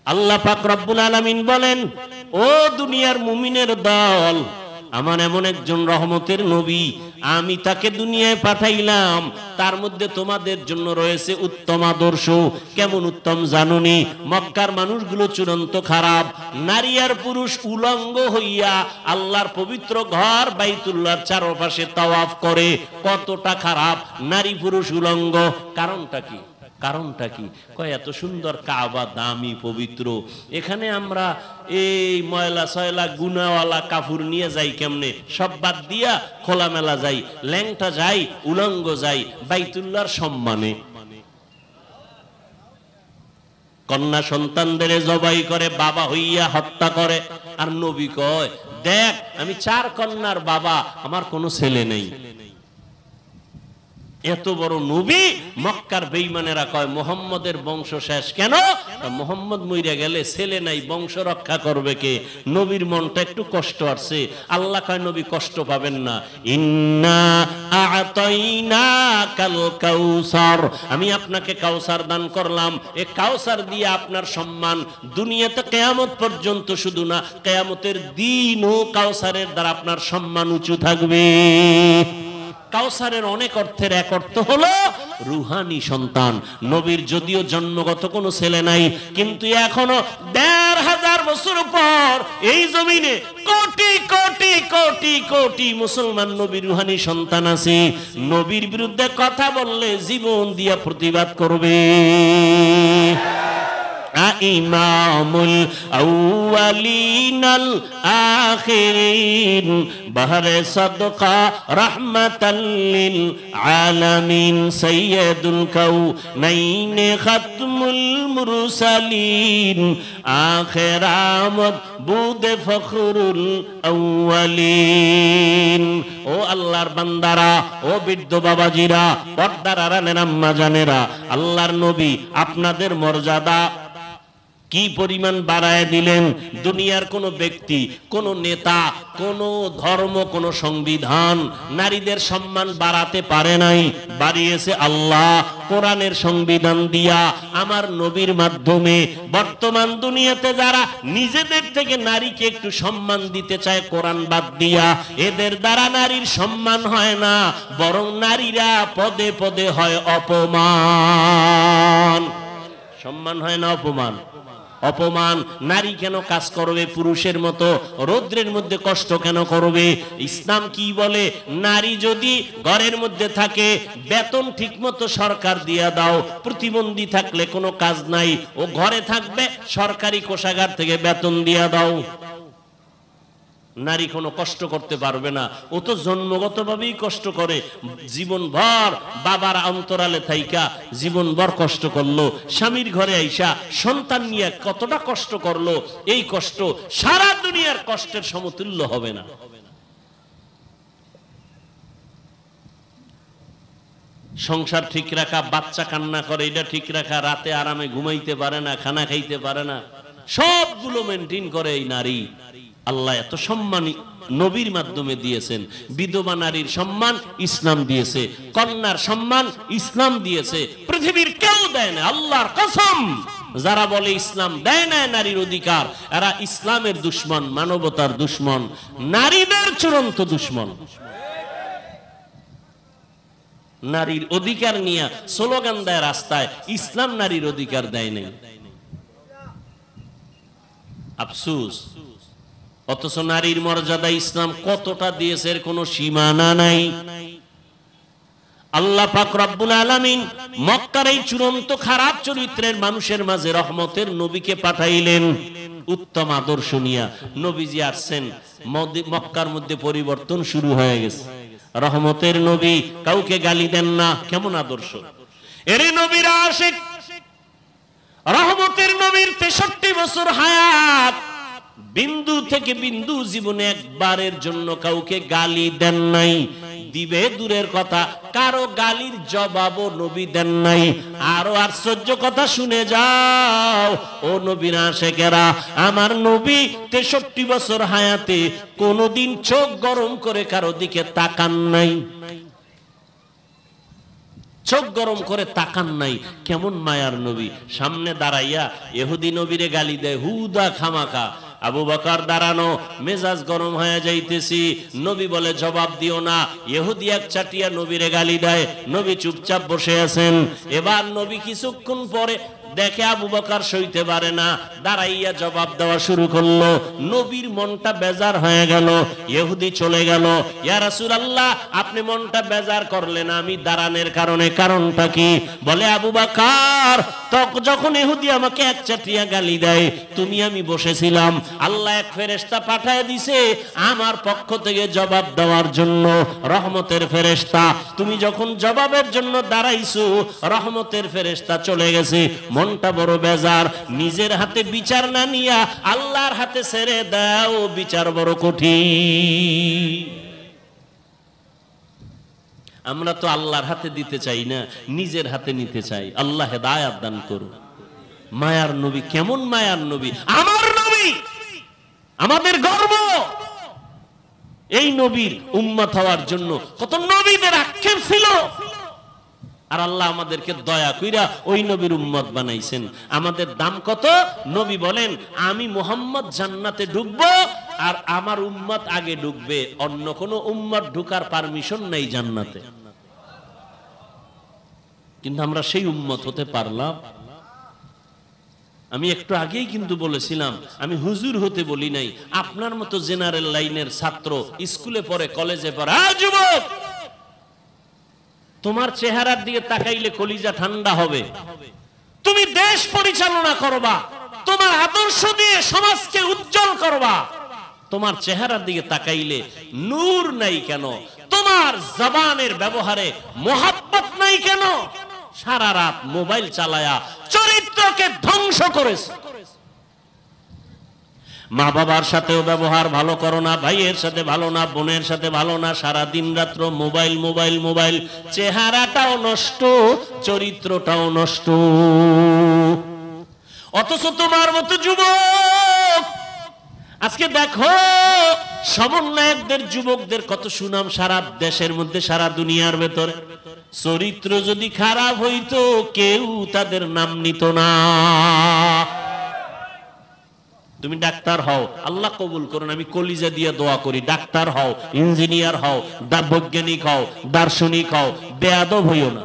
S1: আল্লাহ পাক রব্বুল আলামিন বলেন ও দুনিয়ার মুমিনের দল, আমার এমন একজন রহমতের নবী, আমি তাকে দুনিয়ায় পাঠাইলাম, তার মধ্যে তোমাদের জন্য রয়েছে উত্তম আদর্শ। কেমন উত্তম জানুনি? মক্কার মানুষগুলো চূড়ান্ত খারাপ, নারী আর পুরুষ উলঙ্গ হইয়া আল্লাহর পবিত্র ঘর বাইতুল্লাহর চারপাশে তাওয়াফ করে। কতটা খারাপ! নারী পুরুষ উলঙ্গ। কারণটা কি? কারণটা কি? কয় এত সুন্দর কাবা, দামি পবিত্র, এখানে আমরা এই ময়লা সয়লা গুনাওয়ালা কাপড় নিয়ে যাই কেমনে? সব বাদ দিয়া খোলামেলা যাই, ল্যাংটা যাই, উলঙ্গ যাই বাইতুল্লাহর সম্মানে। কন্যা সন্তানদের জবাই করে, বাবা হইয়া হত্যা করে। আর নবী কয়, দেখ আমি 4 কন্যার বাবা, আমার কোনো ছেলে নেই। এত বড় নবী, মক্কার বেঈমানেরা কয় মুহাম্মদের বংশ শেষ। কেন? মুহাম্মদ মইরা গেলে ছেলে নাই, বংশ রক্ষা করবে কে? নবীর মনটা একটু কষ্ট আসছে। আল্লাহ কয় নবী কষ্ট পাবেন না, ইন্না আ'তাইনাকাল কাউসার, আমি আপনাকে কাউসার দান করলাম। এই কাউসার দিয়ে আপনার সম্মান দুনিয়াতে কিয়ামত পর্যন্ত শুধু না, কিয়ামতের দিনও কাউসারের দ্বারা আপনার সম্মান উঁচু থাকবে। কাউসারের অনেক অর্থের এক অর্থ হলো রুহানি সন্তান। নবীর যদিও জন্মগত কোনো ছেলে নাই, কিন্তু এখনো 1500 বছর পর এই জমিনে কোটি কোটি কোটি কোটি মুসলমান নবীর রুহানি সন্তান আছে। নবীর বিরুদ্ধে কথা বললে জীবন দিয়া প্রতিবাদ করবে। ইমামুল আউয়ালিনাল আখিরিন বাহরে সাদকা রাহমাতাল লিল আলামিন সাইয়্যিদুল কাউনাইন খাতমুল মুরসালিন আখিরামত বুদে ফখরুল আউয়ালিন। ও আল্লাহর বান্দারা, ও বৃদ্ধ বাবাজিরা, পর্দার আড়ালের আম্মা জানেরা, আল্লাহর নবী আপনাদের মর্যাদা কি পরিমাণ বাড়ায় দিলেন। দুনিয়ার কোন ব্যক্তি, কোন নেতা, কোন ধর্ম, কোন সংবিধান নারীদের সম্মান বাড়াতে পারে নাই। বাড়িয়েছে আল্লাহ কোরআনের সংবিধান দিয়া, আমার নবীর মাধ্যমে। বর্তমান দুনিয়াতে যারা নিজেদের থেকে নারীকে একটু সম্মান দিতে চায় কোরআন বাদ দিয়া, এদের দ্বারা নারীর সম্মান হয় না, বরং নারীরা পদে পদে হয় অপমান। সম্মান হয় না, অপমান। অপমান। নারী কেন কাজ করবে পুরুষের মতো? রৌদ্রের মধ্যে কষ্ট কেন করবে? ইসলাম কি বলে? নারী যদি ঘরের মধ্যে থাকে, বেতন ঠিক মতো সরকার দিয়া দাও। প্রতিবন্ধী থাকলে কোনো কাজ নাই, ও ঘরে থাকবে, সরকারি কোষাগার থেকে বেতন দিয়া দাও। নারী কোনো কষ্ট করতে পারবে না, ও তো জন্মগতভাবেই কষ্ট করে। জীবনভর বাবার অন্তরালে থাইকা জীবনভর কষ্ট করলো, স্বামীর ঘরে আইসা সন্তান নিয়ে কতটা কষ্ট করলো, এই কষ্ট সারা দুনিয়ার কষ্টের সমতুল্য হবে না। সংসার ঠিক রাখা, বাচ্চা কান্না করে এটা ঠিক রাখা, রাতে আরামে ঘুমাইতে পারে না, খানা খাইতে পারে না, সবগুলো মেনটেন করে এই নারী। আল্লাহ এত সম্মান নবীর মাধ্যমে দিয়েছেন। বিধবা নারীর সম্মান ইসলাম দিয়েছে, কন্যার সম্মান ইসলাম দিয়েছে। পৃথিবীর কেউ দেয় না, আল্লাহর কসম। যারা বলে ইসলাম দেয় না নারীর অধিকার, এরা ইসলামের দুশমন, মানবতার দুশমন, নারীদের চূড়ান্ত দুশমন। নারীর অধিকার নিয়ে স্লোগান দেয় রাস্তায়, ইসলাম নারীর অধিকার দেয় নাই। আফসোস। অথচ নারীর মর্যাদা ইসলাম কতটা দিয়েছে এর কোনো সীমানা নাই। আল্লাহ পাক রব্বুল আলামিন মক্কার এই চূড়ান্ত খারাপ চরিত্রের মানুষের মাঝে রহমতের নবীকে পাঠাইলেন। উত্তম আদর্শ নিয়া নবীজি আসছেন, মক্কার মধ্যে পরিবর্তন শুরু হয়ে গেছে। রহমতের নবী, কাউকে গালি দেন না, কেমন আদর্শ! এরে নবীরা আশিক, রহমতের নবীর 63 বছর হায়াত, বিন্দু থেকে বিন্দু জীবনে একবারের জন্য কাউকে গালি দেন নাই। দিবে দূরের কথা, কারো গালির জবাবও নবী দেন নাই। আরো আশ্চর্য কথা শুনে যাও ও নবীর আশিকেরা, আমার নবী 63 বছর হায়াতে কোনদিন চোখ গরম করে কারো দিকে তাকান নাই। চোখ গরম করে তাকান নাই। কেমন মায়ার নবী! সামনে দাঁড়াইয়া ইহুদি নবীরে গালি দেয় হুদা খামাকা। আবু বকর দাঁড়ানো, মেজাজ গরম হয়ে যাইতেছি, নবী বলে জবাব দিও না। ইহুদি এক চাটিয়া নবীরে গালি দেয়, নবী চুপচাপ বসে আছেন। এবার নবী কিছুক্ষণ পরে দেখে আবু বকর সইতে পারে না, দাঁড়াইয়া জবাব দেওয়া শুরু করলো। নবীর মনটা বেজার হয়ে গেল। ইহুদি চলে গেল। ইয়া রাসূলুল্লাহ, আপনি মনটা বেজার করলেন, আমি দাঁড়ানোর কারণে, কারণটা কি? বলে আবু বকর, যখন ইহুদি আমাকে এক চাটিয়া গালি দেয়, আমি বসেছিলাম, আল্লাহ এক ফেরেশতা পাঠায় দিছে আমার পক্ষ থেকে জবাব দেওয়ার জন্য, রহমতের ফেরেশতা। তুমি যখন জবাবের জন্য দাঁড়াইছো, রহমতের ফেরেশতা চলে গেছে, মনটা বড় বেজার। নিজের হাতে বিচার না নিয়া আল্লাহর হাতে ছেড়ে দাও, বিচার বড় কঠিন। আমরা তো আল্লাহর হাতে দিতে চাই না, নিজের হাতে নিতে চাই। আল্লাহ হেদায়েত দান করুন। মায়ার নবী, কেমন মায়ার নবী, আমার নবী, আমাদের গর্ব। এই নবীর উম্মত হওয়ার জন্য কত নবীদের আক্ষেপ ছিল, আর আল্লাহ আমাদেরকে দয়া কইরা ওই নবীর উম্মত বানাইছেন। আমাদের দাম কত? নবী বলেন, আমি মুহাম্মদ জান্নাতে ঢুকবো আর আমার উম্মত আগে ঢুকবে, অন্য কোন উম্মত ঢুকার পারমিশন নাই জান্নাতে। কিন্তু আমরা সেই উম্মত হতে পারলাম? আমি একটু আগেই কিন্তু বলেছিলাম, আমি হুজুর হতে বলি নাই, আপনার মতো জেনারেল লাইনের ছাত্র, স্কুলে পড়ে, কলেজে পড়ে। যুবক, তোমার চেহারার দিকে তাকাইলে কলিজা ঠান্ডা হবে। তুমি দেশ পরিচালনা করবা, তোমার আদর্শ দিয়ে সমাজকে উজ্জ্বল করবা। তোমার চেহারার দিকে তাকাইলে নূর নাই কেন? তোমার জবানের ব্যবহারে মোহাব্বত নাই কেন? সারা রাত মোবাইল চালায়া চরিত্রকে ধ্বংস করেছে। মা বাবার সাথেও ব্যবহার ভালো করো না, ভাইয়ের সাথে ভালো না, বোনের সাথে ভালো না, সারা দিন রাত্র মোবাইল মোবাইল মোবাইল। চেহারাটাও নষ্ট, চরিত্রটাও নষ্ট। অথচ তোমার মতো যুবক, আজকে দেখো সমন্বয়কদের, যুবকদের কত সুনাম সারা দেশের মধ্যে, সারা দুনিয়ার ভেতরে। চরিত্র যদি খারাপ হইতো কেউ তাদের নাম নিত না। তুমি ডাক্তার হও, আল্লাহ কবুল করুন, আমি কলিজা দিয়ে দোয়া করি। ডাক্তার হও, ইঞ্জিনিয়ার হও, বৈজ্ঞানিক হও, দার্শনিক হও, বেয়াদব হইও না।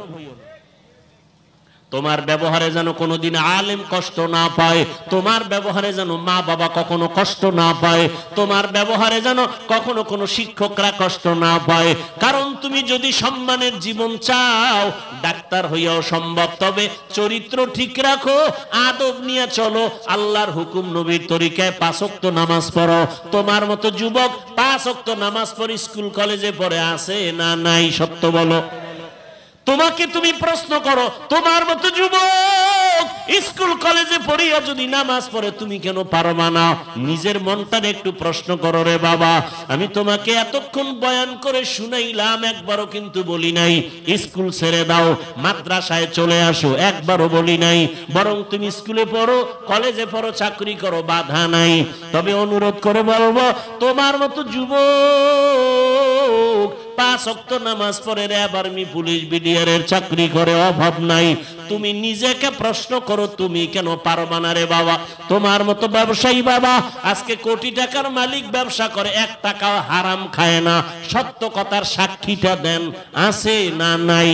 S1: তোমার ব্যবহারে যেন কোনোদিন আলেম কষ্ট না পায়, তোমার ব্যবহারে যেন মা বাবা কখনো কষ্ট না পায়, তোমার ব্যবহারে যেন কখনো কোনো শিক্ষকরা কষ্ট না পায়। কারণ তুমি যদি সম্মানের জীবন চাও, ডাক্তার হইয়াও সম্ভব, তবে চরিত্র ঠিক রাখো, আদব নিয়ে চলো, আল্লাহর হুকুম নবীর তরিকায় 5 ওয়াক্ত নামাজ পড়ো। তোমার মতো যুবক 5 ওয়াক্ত নামাজ পড়ে স্কুল কলেজে পড়ে আছে না নাই? সত্য বলো। তোমাকে তুমি প্রশ্ন করো, তোমার মতো যুবক স্কুল কলেজে পড়িয়া যদি নামাজ পড়ে, তুমি কেন পারবা না? নিজের মনটার একটু প্রশ্ন করো রে বাবা। আমি তোমাকে এতক্ষণ বয়ান করে শুনাইলাম, একবারও কিন্তু বলি নাই স্কুল ছেড়ে দাও, মাদ্রাসায় চলে আসো, একবারও বলি নাই। বরং তুমি স্কুলে পড়ো, কলেজে পড়ো, চাকরি করো, বাধা নাই। তবে অনুরোধ করে বলবো, তোমার মতো যুবক 5 ওয়াক্ত নামাজ পড়ে র্যাব, আর্মি, পুলিশ, বিডিআরের চাকরি করে, অভাব নাই। তুমি নিজেকে প্রশ্ন করো, তুমি কেন পারবা না রে বাবা? তোমার মতো ব্যবসায়ী বাবা আজকে কোটি টাকার মালিক, ব্যবসা করে, 1 টাকাও হারাম খায় না। সত্য কথার সাক্ষীটা দেন, আছে না নাই?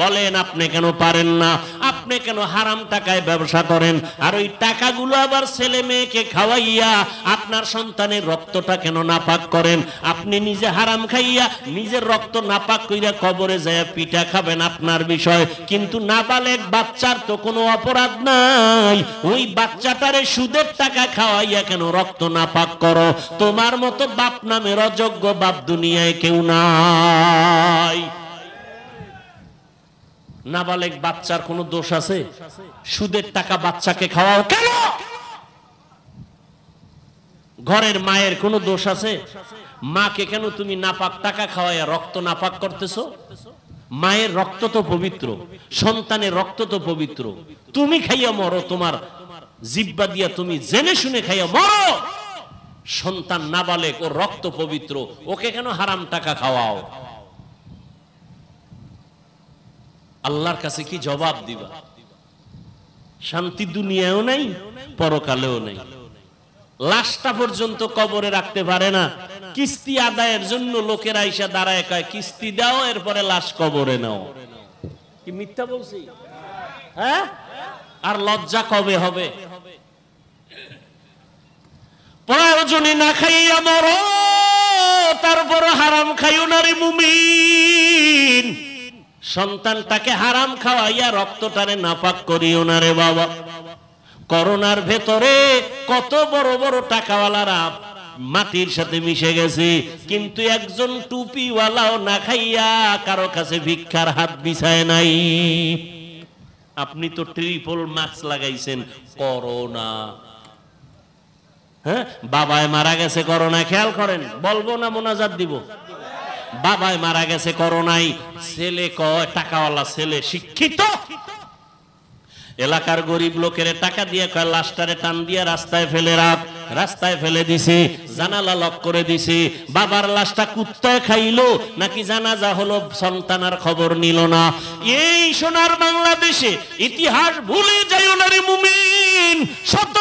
S1: বলেন, আপনি কেন পারেন না? আপনি কেন হারাম টাকায় ব্যবসা করেন, আর ওই টাকাগুলো আবার ছেলে মেয়েকে খাওয়াইয়া আপনার সন্তানের রক্তটা কেন নাপাক করেন? আপনি নিজে হারাম খাইয়া নিজের রক্ত নাপাক কইরা কবরে যায় পিঠা খাবেন, আপনার বিষয়। কিন্তু নাবালেগ বাচ্চার তো কোনো অপরাধ নাই, ওই বাচ্চাটারে সুদের টাকা খাওয়াইয়া কেন রক্ত নাপাক করো? তোমার মতো বাপ নামের অযোগ্য বাপ দুনিয়ায় কেউ নাই। নাবালেগ বাচ্চার কোনো দোষ আছে? সুদের টাকা বাচ্চাকে খাওয়াও কেন? ঘরের মায়ের কোনো দোষ আছে? মাকে কেন তুমি নাপাক টাকা খাওয়াইয়া রক্ত নাপাক করতেছো? মায়ের রক্ত তো পবিত্র, সন্তানের রক্ত তো পবিত্র। তুমি খাইয়া মরো, তোমার জিহ্বা দিয়া তুমি জেনে শুনে খাইয়া মরো। সন্তান নাবালেগ, ও রক্ত পবিত্র, ওকে কেন হারাম টাকা খাওয়াও? আল্লাহর কাছে কি জবাব দিবা? শান্তি দুনিয়ায়ও নাই, পরকালেও নাই। লাশটা পর্যন্ত কবরে রাখতে পারে না। কিস্তি আদায়ের জন্য লোকেরা এসে দাঁড়ায়, কয় কিস্তি দাও, এরপরে লাশ কবরে নাও। কি মিথ্যা বলছি? হ্যাঁ? আর লজ্জা কবে হবে? প্রয়োজনে না খাইয়া মরো, তারপর হারাম খাইও না রে মুমিন। সন্তানটাকে হারাম খাওয়াইয়া রক্তটারে নাপাক করিও না রে বাবা। করোনার ভেতরে কত বড় বড় টাকাওয়ালারা মাটির সাথে মিশে গেছে, কিন্তু একজন টুপিওয়ালাও না খাইয়া কারো কাছে ভিক্ষার হাত বিছায় নাই।
S2: আপনি তো ট্রিপল মাস্ক লাগাইছেন করোনা। হ্যাঁ, বাবায় মারা গেছে করোনায়, খেয়াল করেন, বলবো না মোনাজাত দিব। বাবায় মারা গেছে করোনায়, ছেলে কয় টাকাওয়ালা ছেলে, শিক্ষিত, এলাকার গরিব লোকের টাকা দিয়ে কয় লাশটারে টান দিয়ে রাস্তায় ফেলে রাখ, রাস্তায় ফেলে দিছে, জানালা লক করে দিছে। বাবার লাশটা কুত্তায় খাইলো নাকি জানাজা হলো, সন্তানার খবর নিল না। এই সোনার বাংলাদেশে ইতিহাস ভুলে যাইও না রে মুমিন। শত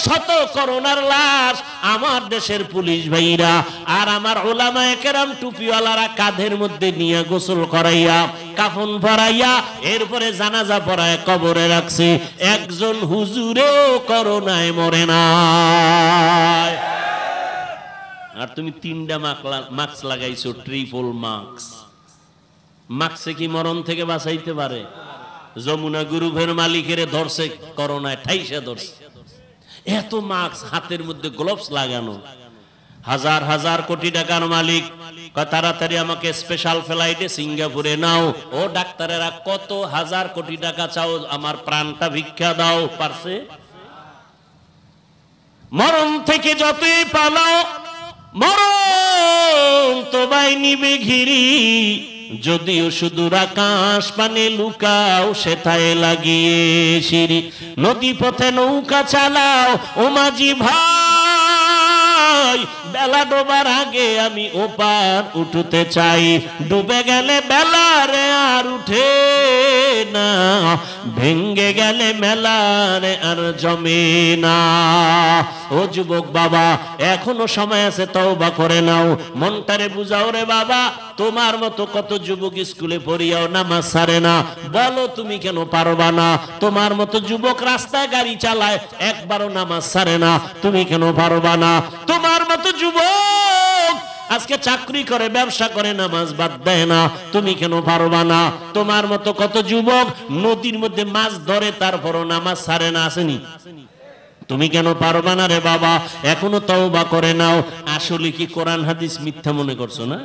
S2: শত করোনার লাশ আমার দেশের পুলিশ ভাইরা আর আমার ওলামায়ে কেরাম টুপিওয়ালারা কাঁধের মধ্যে নিয়ে গোসল করাইয়া, কাফন পরাইয়া, এরপরে জানাজা পড়ায় কবরে রাখছে। একজন হুজুরেও করোনায় মরে না। আর তুমি 3টা মাস্ক লাগাইছো, ট্রিপল মাস্ক। মাস্কে কি মরণ থেকে বাঁচাইতে পারে? যমুনা গ্রুপের মালিকের ধরছে করোনায়, ঠাইসা ধরছে। এত মাস্ক, হাতের মধ্যে গ্লোভস লাগানো, হাজার হাজার কোটি টাকার মালিক তাড়াতাড়ি আমাকে স্পেশাল ফ্লাইটে সিঙ্গাপুরে নাও। ও ডাক্তারেরা কত হাজার কোটি টাকা চাও, আমার প্রাণটা ভিক্ষা দাও, পারছে? মরণ থেকে যতই পালাও, মরণ তো বাই নিবে ঘিরি। যদিও সুদূর আকাশ পানে লুকাও, সেথায় লাগিয়ে সিঁড়ি। নদী পথে নৌকা চালাও ও মাঝি ভাই, বেলা ডোবার আগে আমি ওপার উঠতে চাই। ডুবে গেলে বেলা রে আর উঠে না, ভেঙ্গে গেলে মেলা রে আর জমে না। ও যুবক বাবা, এখনো সময় আছে, তওবা করে নাও, মনটারে বুঝাও রে বাবা। তোমার মতো কত যুবক স্কুলে পড়িয়াও নামাজ ছাড়ে না, বলো তুমি কেন পারবা না? তোমার মতো যুবক রাস্তায় গাড়ি চালায়, একবারও নামাজ ছাড়ে না, তুমি কেন পারবা না? তোমার মতো যুবক আজকে চাকরি করে, ব্যবসা করে, নামাজ বাদ দেয় না, তুমি কেন পারবা না? তোমার মতো কত যুবক নদীর মধ্যে মাছ ধরে, তারপরও নামাজ ছাড়ে না, আসেনি? তুমি কেন পারবা না রে বাবা? এখনো তওবা করে নাও। আসলে কি কোরআন হাদিস মিথ্যা মনে করছো না?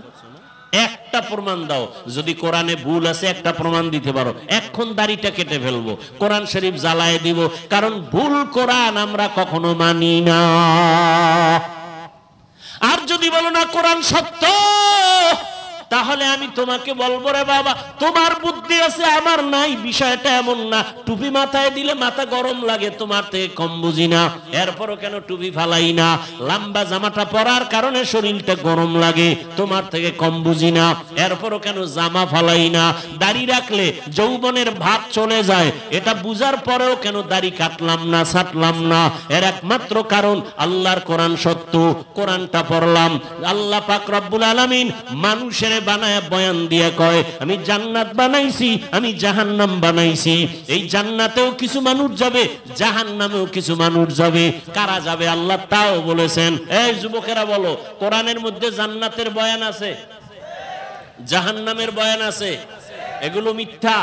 S2: একটা প্রমাণ দাও, যদি কোরআনে ভুল আছে একটা প্রমাণ দিতে পারো, এখন দাড়িটা কেটে ফেলবো, কোরআন শরীফ জ্বালায় দিব। কারণ ভুল কোরআন আমরা কখনো মানি না। আর যদি বলো না কোরআন সত্য, তাহলে আমি তোমাকে বলবো রে বাবা, তোমার বুদ্ধি আছে আমার নাই, বিষয়টা এমন না। টুপি মাথায় দিলে মাথা গরম লাগে, তোমার থেকে কম বুঝি না, এরপরও কেন টুপি ফালাই না? লম্বা জামাটা পরার কারণে শরীরটা গরম লাগে, তোমার থেকে কম বুঝি না, এরপরও কেন জামা ফালাই না? দাড়ি রাখলে যৌবনের ভাব চলে যায়, এটা বুঝার পরেও কেন দাড়ি কাটলাম না, ছাটলাম না? এর একমাত্র কারণ আল্লাহর কোরআন সত্য, কোরআনটা পড়লাম। আল্লাহ পাক রব্বুল আলামিন মানুষের বানায়া বয়ান দিয়ে কয়, আমি জান্নাত বানাইছি, আমি জাহান্নাম বানাইছি। এই জান্নাতেও কিছু মানুষ যাবে, জাহান্নামেও কিছু মানুষ যাবে। কারা যাবে আল্লাহ তাও বলেছেন। এই যুবকেরা বলো, কোরআনের মধ্যে জান্নাতের বয়ান আছে, জাহান্নামের বয়ান আছে, এগুলো মিথ্যা।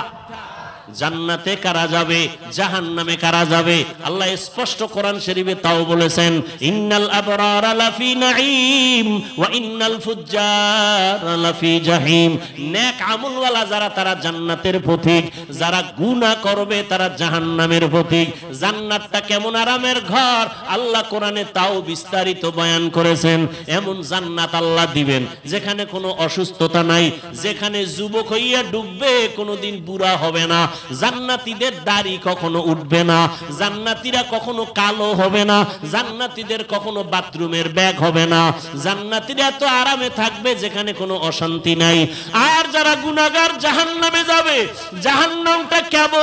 S2: জান্নাতে কারা যাবে, জাহান্নামে কারা যাবে, আল্লাহ স্পষ্ট কোরআন শরীফে তাও বলেছেন, ইন্নাল আবরারা লাফি নাঈম ওয়া ইন্নাল ফুজ্জারা লাফি জাহিম। নেক আমলওয়ালা যারা তারা জান্নাতের পথিক, যারা গুনাহ করবে তারা জাহান্নামের পথিক। জান্নাতটা কেমন আরামের ঘর আল্লাহ কোরআনে তাও বিস্তারিত বয়ান করেছেন। এমন জান্নাত আল্লাহ দিবেন যেখানে কোনো অসুস্থতা নাই, যেখানে যুবক হইয়া ডুববে কোনোদিন বুড়া হবে না, জান্নাতীদের দাড়ি কখনো উঠবে না, জান্নাতীরা কখনো কালো হবে না, জান্নাতীদের কখনো বাথরুমের ব্যাগ হবে না, জান্নাতীরা এত আরামে থাকবে যেখানে কোনো অশান্তি নাই। আর যারা গুনাহগার জাহান্নামে যাবে, জাহান্নামটা কেমন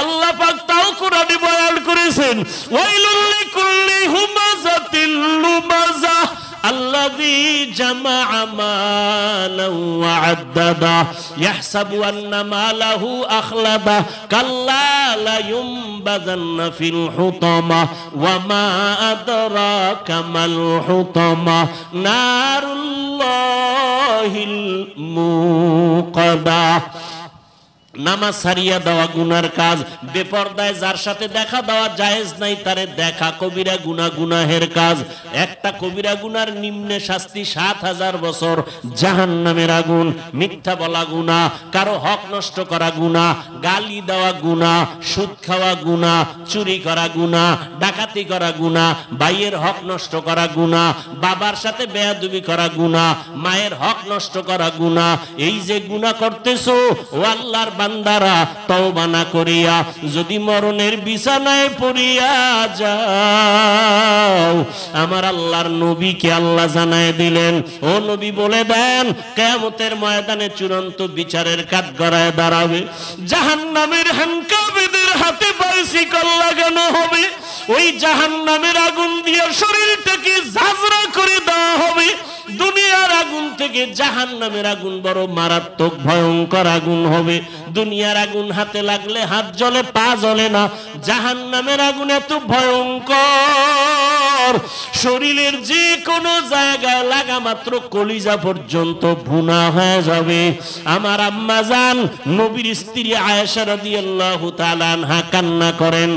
S2: আল্লাহ পাক তাও কোরআনে বয়ান করেছেন, ওয়াইলুল লিকুল্লি হুমাযাতিল লুমাযা الذي جمع مالا وعدده يحسب أن ماله أخلده كلا لينبذن في الحطمة وما أدراك ما الحطمة نار الله الموقدة।
S1: নামাজ ছাড়িয়া দেওয়া গুনার কাজ, বেপরদায় যার সাথে দেখা দেওয়া জায়েজ নাই তারে দেখা কবিরা গুনাহ, গুনাহের কাজ। একটা কবিরা গুনার নিম্নে শাস্তি ৭,০০০ বছর জাহান্নামের আগুন। মিথ্যা বলা গুনাহ, কারো হক নষ্ট করা গুনাহ, গালি দেওয়া গুনাহ, সুদ খাওয়া গুনাহ, চুরি করা গুনাহ, ডাকাতি করা গুনাহ, ভাইয়ের হক নষ্ট করা গুনাহ, বাবার সাথে বেয়াদবি করা গুনাহ, মায়ের হক নষ্ট করা গুনাহ। এই যে গুনাহ করতেছো ও আল্লাহর বান্দারা, তওবা না করিয়া যদি মরণের বিছানায় পড়িয়া যাও, আমার আল্লাহর নবীকে আল্লাহ জানায় দিলেন, ও নবী বলে দেন কিয়ামতের ময়দানে চূড়ান্ত বিচারের কাঠগড়ায় দাঁড়াবে। জাহান্নামের হ্যান্ডকাপীদের হাতে বাইসিকল লাগানো হবে, ওই জাহান্নামের আগুন দিয়ে শরীরটাকে ঝাঁঝরা করে দেওয়া হবে। দুনিয়ার আগুন থেকে জাহান্নামের আগুন বড় মারাত্মক ভয়ঙ্কর আগুন হবে। দুনিয়ার আগুন হাতে লাগলে হাত জ্বলে, পা জ্বলে না। জাহান্নামের আগুন এত ভয়ঙ্কর, শরীরের যে কোনো জায়গায় লাগা মাত্র কলিজা পর্যন্ত ভুনা হয়ে যাবে। আমার আম্মা জান নবীর স্ত্রী আয়েশা রাদিয়াল্লাহু তাআলা আনহা কান্না করেন,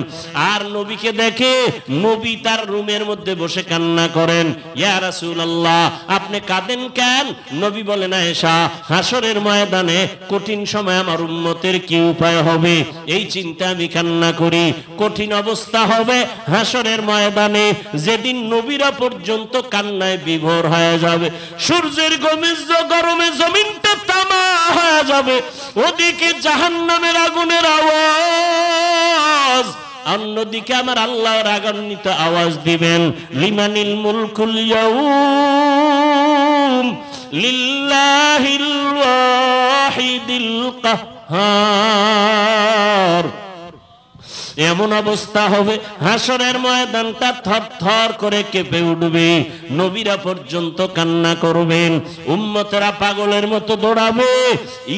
S1: আর নবীকে দেখে নবী তার রুমের মধ্যে বসে কান্না করেন। ইয়া রাসূলুল্লাহ, আপনি কাঁদেন কেন? নবী বলেন, আয়েশা, হাসরের ময়দানে কঠিন সময় আমার উম্মতের কি উপায় হবে এই চিন্তা আমি কান্না করি। কঠিন অবস্থা হবে হাসরের ময়দানে, যেদিন নবীরা পর্যন্ত কান্নায় বিভোর হয়ে যাবে। সূর্যের গরমে জমিনটা তামা হয়ে যাবে, ওদিকে জাহান্নামের আগুনের আওয়াজ, অন্যদিকে আমার আল্লাহ রাগান্বিত আওয়াজ দিবেন, লিমানিল মুলকুল ইয়াউম লিল্লাহিল ওয়াহিদিল কাহ্হার। এমন অবস্থা হবে হাসরের ময়দানটা থরথর করে কেঁপে উঠবে, নবীরা পর্যন্ত কান্না করবেন, উম্মতেরা পাগলের মতো দৌড়াবে।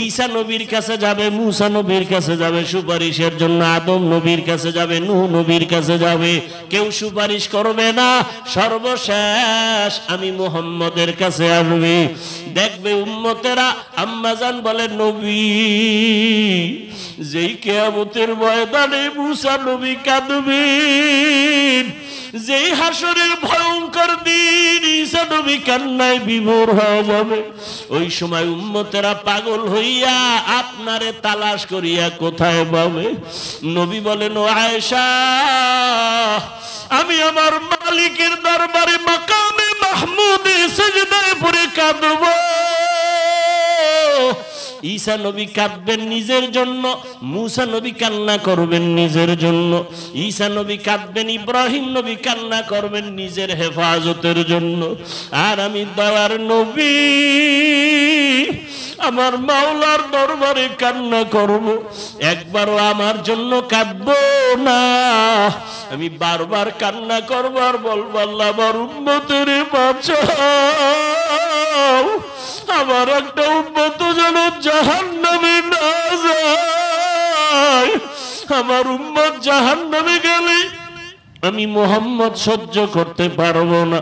S1: ঈসা নবীর কাছে যাবে, মুসা নবীর কাছে যাবে সুপারিশের জন্য, আদম নবীর কাছে যাবে, নূহ নবীর কাছে যাবে, কেউ সুপারিশ করবে না। সর্বশেষ আমি মুহাম্মদের কাছে আসবে, দেখবে উম্মতেরা। আম্মাজান বলে, নবী যেই কিয়ামতের ময়দানে মুসা নবী কাঁদবেন, যেই হাসরের ভয়ঙ্কর দিন ঈসা নবী কান্নায় বিভোর হয়ে যাবে, ওই সময় উম্মতেরা পাগল হইয়া আপনারে তালাশ করিয়া কোথায় পাবে? নবী বলেন, ও আয়েশা, আমি আমার মালিকের দরবারে মাকামে মাহমুদে সিজদায় পড়ে কাঁদব। ঈসা নবী কাঁদবেন নিজের জন্য, মুসা নবী কান্না করবেন নিজের জন্য, ঈসা নবী কাঁদবেন, ইব্রাহিম নবী কান্না করবেন নিজের হেফাজতের জন্য। আর আমি দয়ার নবী আমার মাওলার দরবারে কান্না করব, একবারও আমার জন্য কাঁদব না। আমি বারবার কান্না করব আর বলবো, আল্লাহ আমার উম্মতের বাঁচাও, আমার একটা উম্মত যেন জাহান্নামে না যায়। আমার উম্মত জাহান্নামে গেলে আমি মুহাম্মদ সহ্য করতে পারবো না।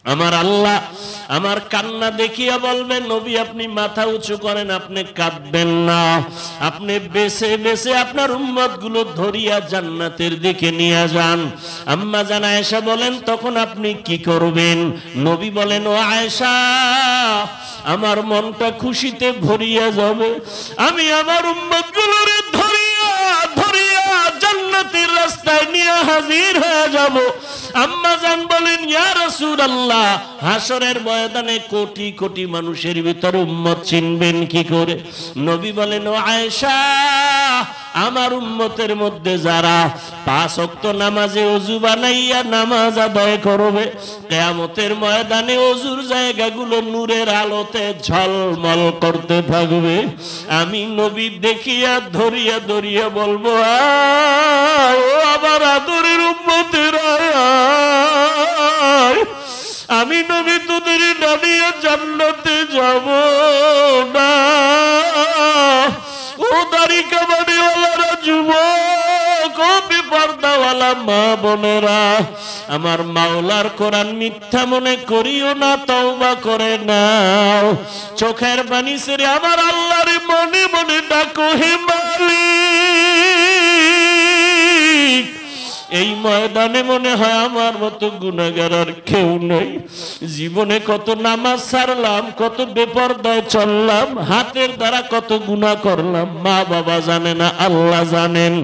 S1: আমার আল্লাহ আমার কান্না দেখিয়া বলবেন, নবী আপনি মাথা উঁচু করেন, আপনি কাঁদবেন না, আপনি বেছে বেছে আপনার উম্মত গুলো ধরিয়া জান্নাতের দিকে নিয়ে যান। আম্মা জান আয়েশা বলেন, তখন আপনি কি করবেন? নবী বলেন, ও আয়েশা, আমার মনটা খুশিতে ভরিয়া যাবে, আমি আমার উম্মত গুলোরে ধরিয়া ধরিয়া জান্নাতের রাস্তায় নিয়ে হাজির হয়ে যাব। আম্মা জান বলেন, ইয়া রাসূলুল্লাহ, হাসরের ময়দানে কোটি কোটি মানুষের ভিতর উম্মত চিনবেন কি করে? নবী বলেন, ও আয়েশা, আমার উম্মতের মধ্যে যারা 5 ওয়াক্ত নামাজে ওযু বানাইয়া নামাজ আদায় করবে, কিয়ামতের ময়দানে ওযুর জায়গাগুলো নূরের আলোতে ঝলমল করতে থাকবে। আমি নবী দেখিয়া ধরিয়া ধরিয়া বলবো, ও আমার আদরের উম্মতের আয়, আমি নবী তোদের ডানিয়া জান্নাতে যাব না। ও দাড়ি কামানিওয়ালারা, যুবক, ও বেপরদাওয়ালা মা বোনেরা, আমার মাওলার কোরআন মিথ্যা মনে করিও না, তওবা করে নাও। চোখের পানি ছেড়ে আমার আল্লাহর মনে মনে ডাকো, হে মালিক। এই ময়দানে মনে হয় আমার মতো গুনাহগার আর কেউ নেই। জীবনে কত নামাজ ছাড়লাম, কত বেপরদায় চললাম, হাতের দ্বারা কত গুনাহ করলাম, মা বাবা জানে না, আল্লাহ জানেন।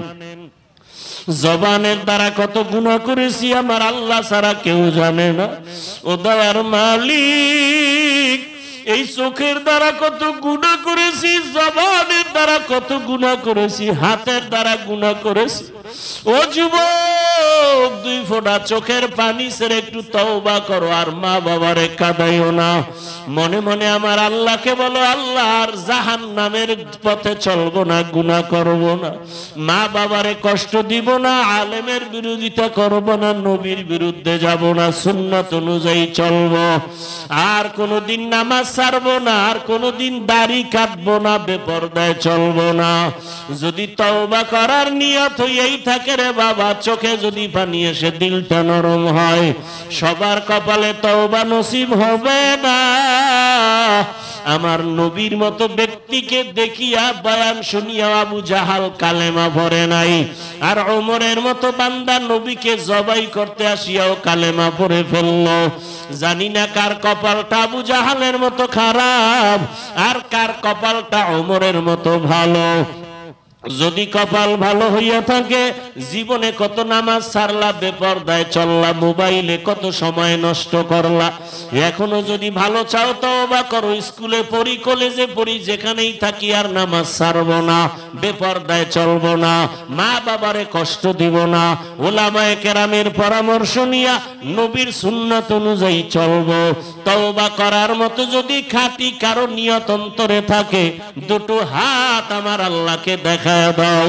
S1: জবানের দ্বারা কত গুনাহ করেছি, আমার আল্লাহ ছাড়া কেউ জানে না। ও দয়ার মালিক, এই চোখের দ্বারা কত গুনাহ করেছি, জবানের দ্বারা কত গুনাহ করেছি, হাতের দ্বারা গুনাহ করেছি। ও যুবক, 2 ফোঁটা চোখের পানি ছেড়ে একটু তওবা করো, আর মা বাবারে কাঁদাইও না। মনে মনে আমার আল্লাহকে বলো, আল্লাহ আর জাহান্নামের পথে চলবো না, গুনাহ করব না, মা বাবারে কষ্ট দিব না, আলেমের বিরোধিতা করব না, নবীর বিরুদ্ধে যাব না, সুন্নাত অনুযায়ী চলবো, আর কোনোদিন নামাজ ছাড়বো না, আর কোনোদিন দাড়ি কাটবো না, বেপরদায় চলবো না। যদি তওবা করার নিয়ত হইয়াই থাকে রে বাবা, চোখে যদি পানি এসে দিলটা নরম হয়, সবার কপালে তওবা নসিব হবে না। আমার নবীর মতো ব্যক্তিকে দেখিয়া বয়ান শুনিয়া আবু জাহাল কালেমা পড়ে নাই, আর ওমরের মতো বান্দা নবীকে জবাই করতে আসিয়াও কালেমা পড়ে ফেলল। জানি না কার কপালটা আবু জাহালের মতো খারাপ, আর কার কপালটা ওমরের মতো ভালো। যদি কপাল ভালো হইয়া থাকে, জীবনে কত নামাজ ছাড়লা, বেপরদায় চললা, মোবাইলে কত সময় নষ্ট করলা। এখনো যদি ভালো চাও তওবা করো, স্কুলে পড়ি, কলেজে পড়ি, যেখানেই থাকি আর নামাজ ছাড়বো না, বেপরদায় চলবো না, মা বাবারে কষ্ট দিব না, ওলামায়ে কেরামের পরামর্শ নিয়া নবীর সুন্নাত অনুযায়ী চলবো। তওবা করার মতো যদি খাঁটি কারো নিয়ত অন্তরে থাকে, 2 হাত আমার আল্লাহকে দেখায় দাও।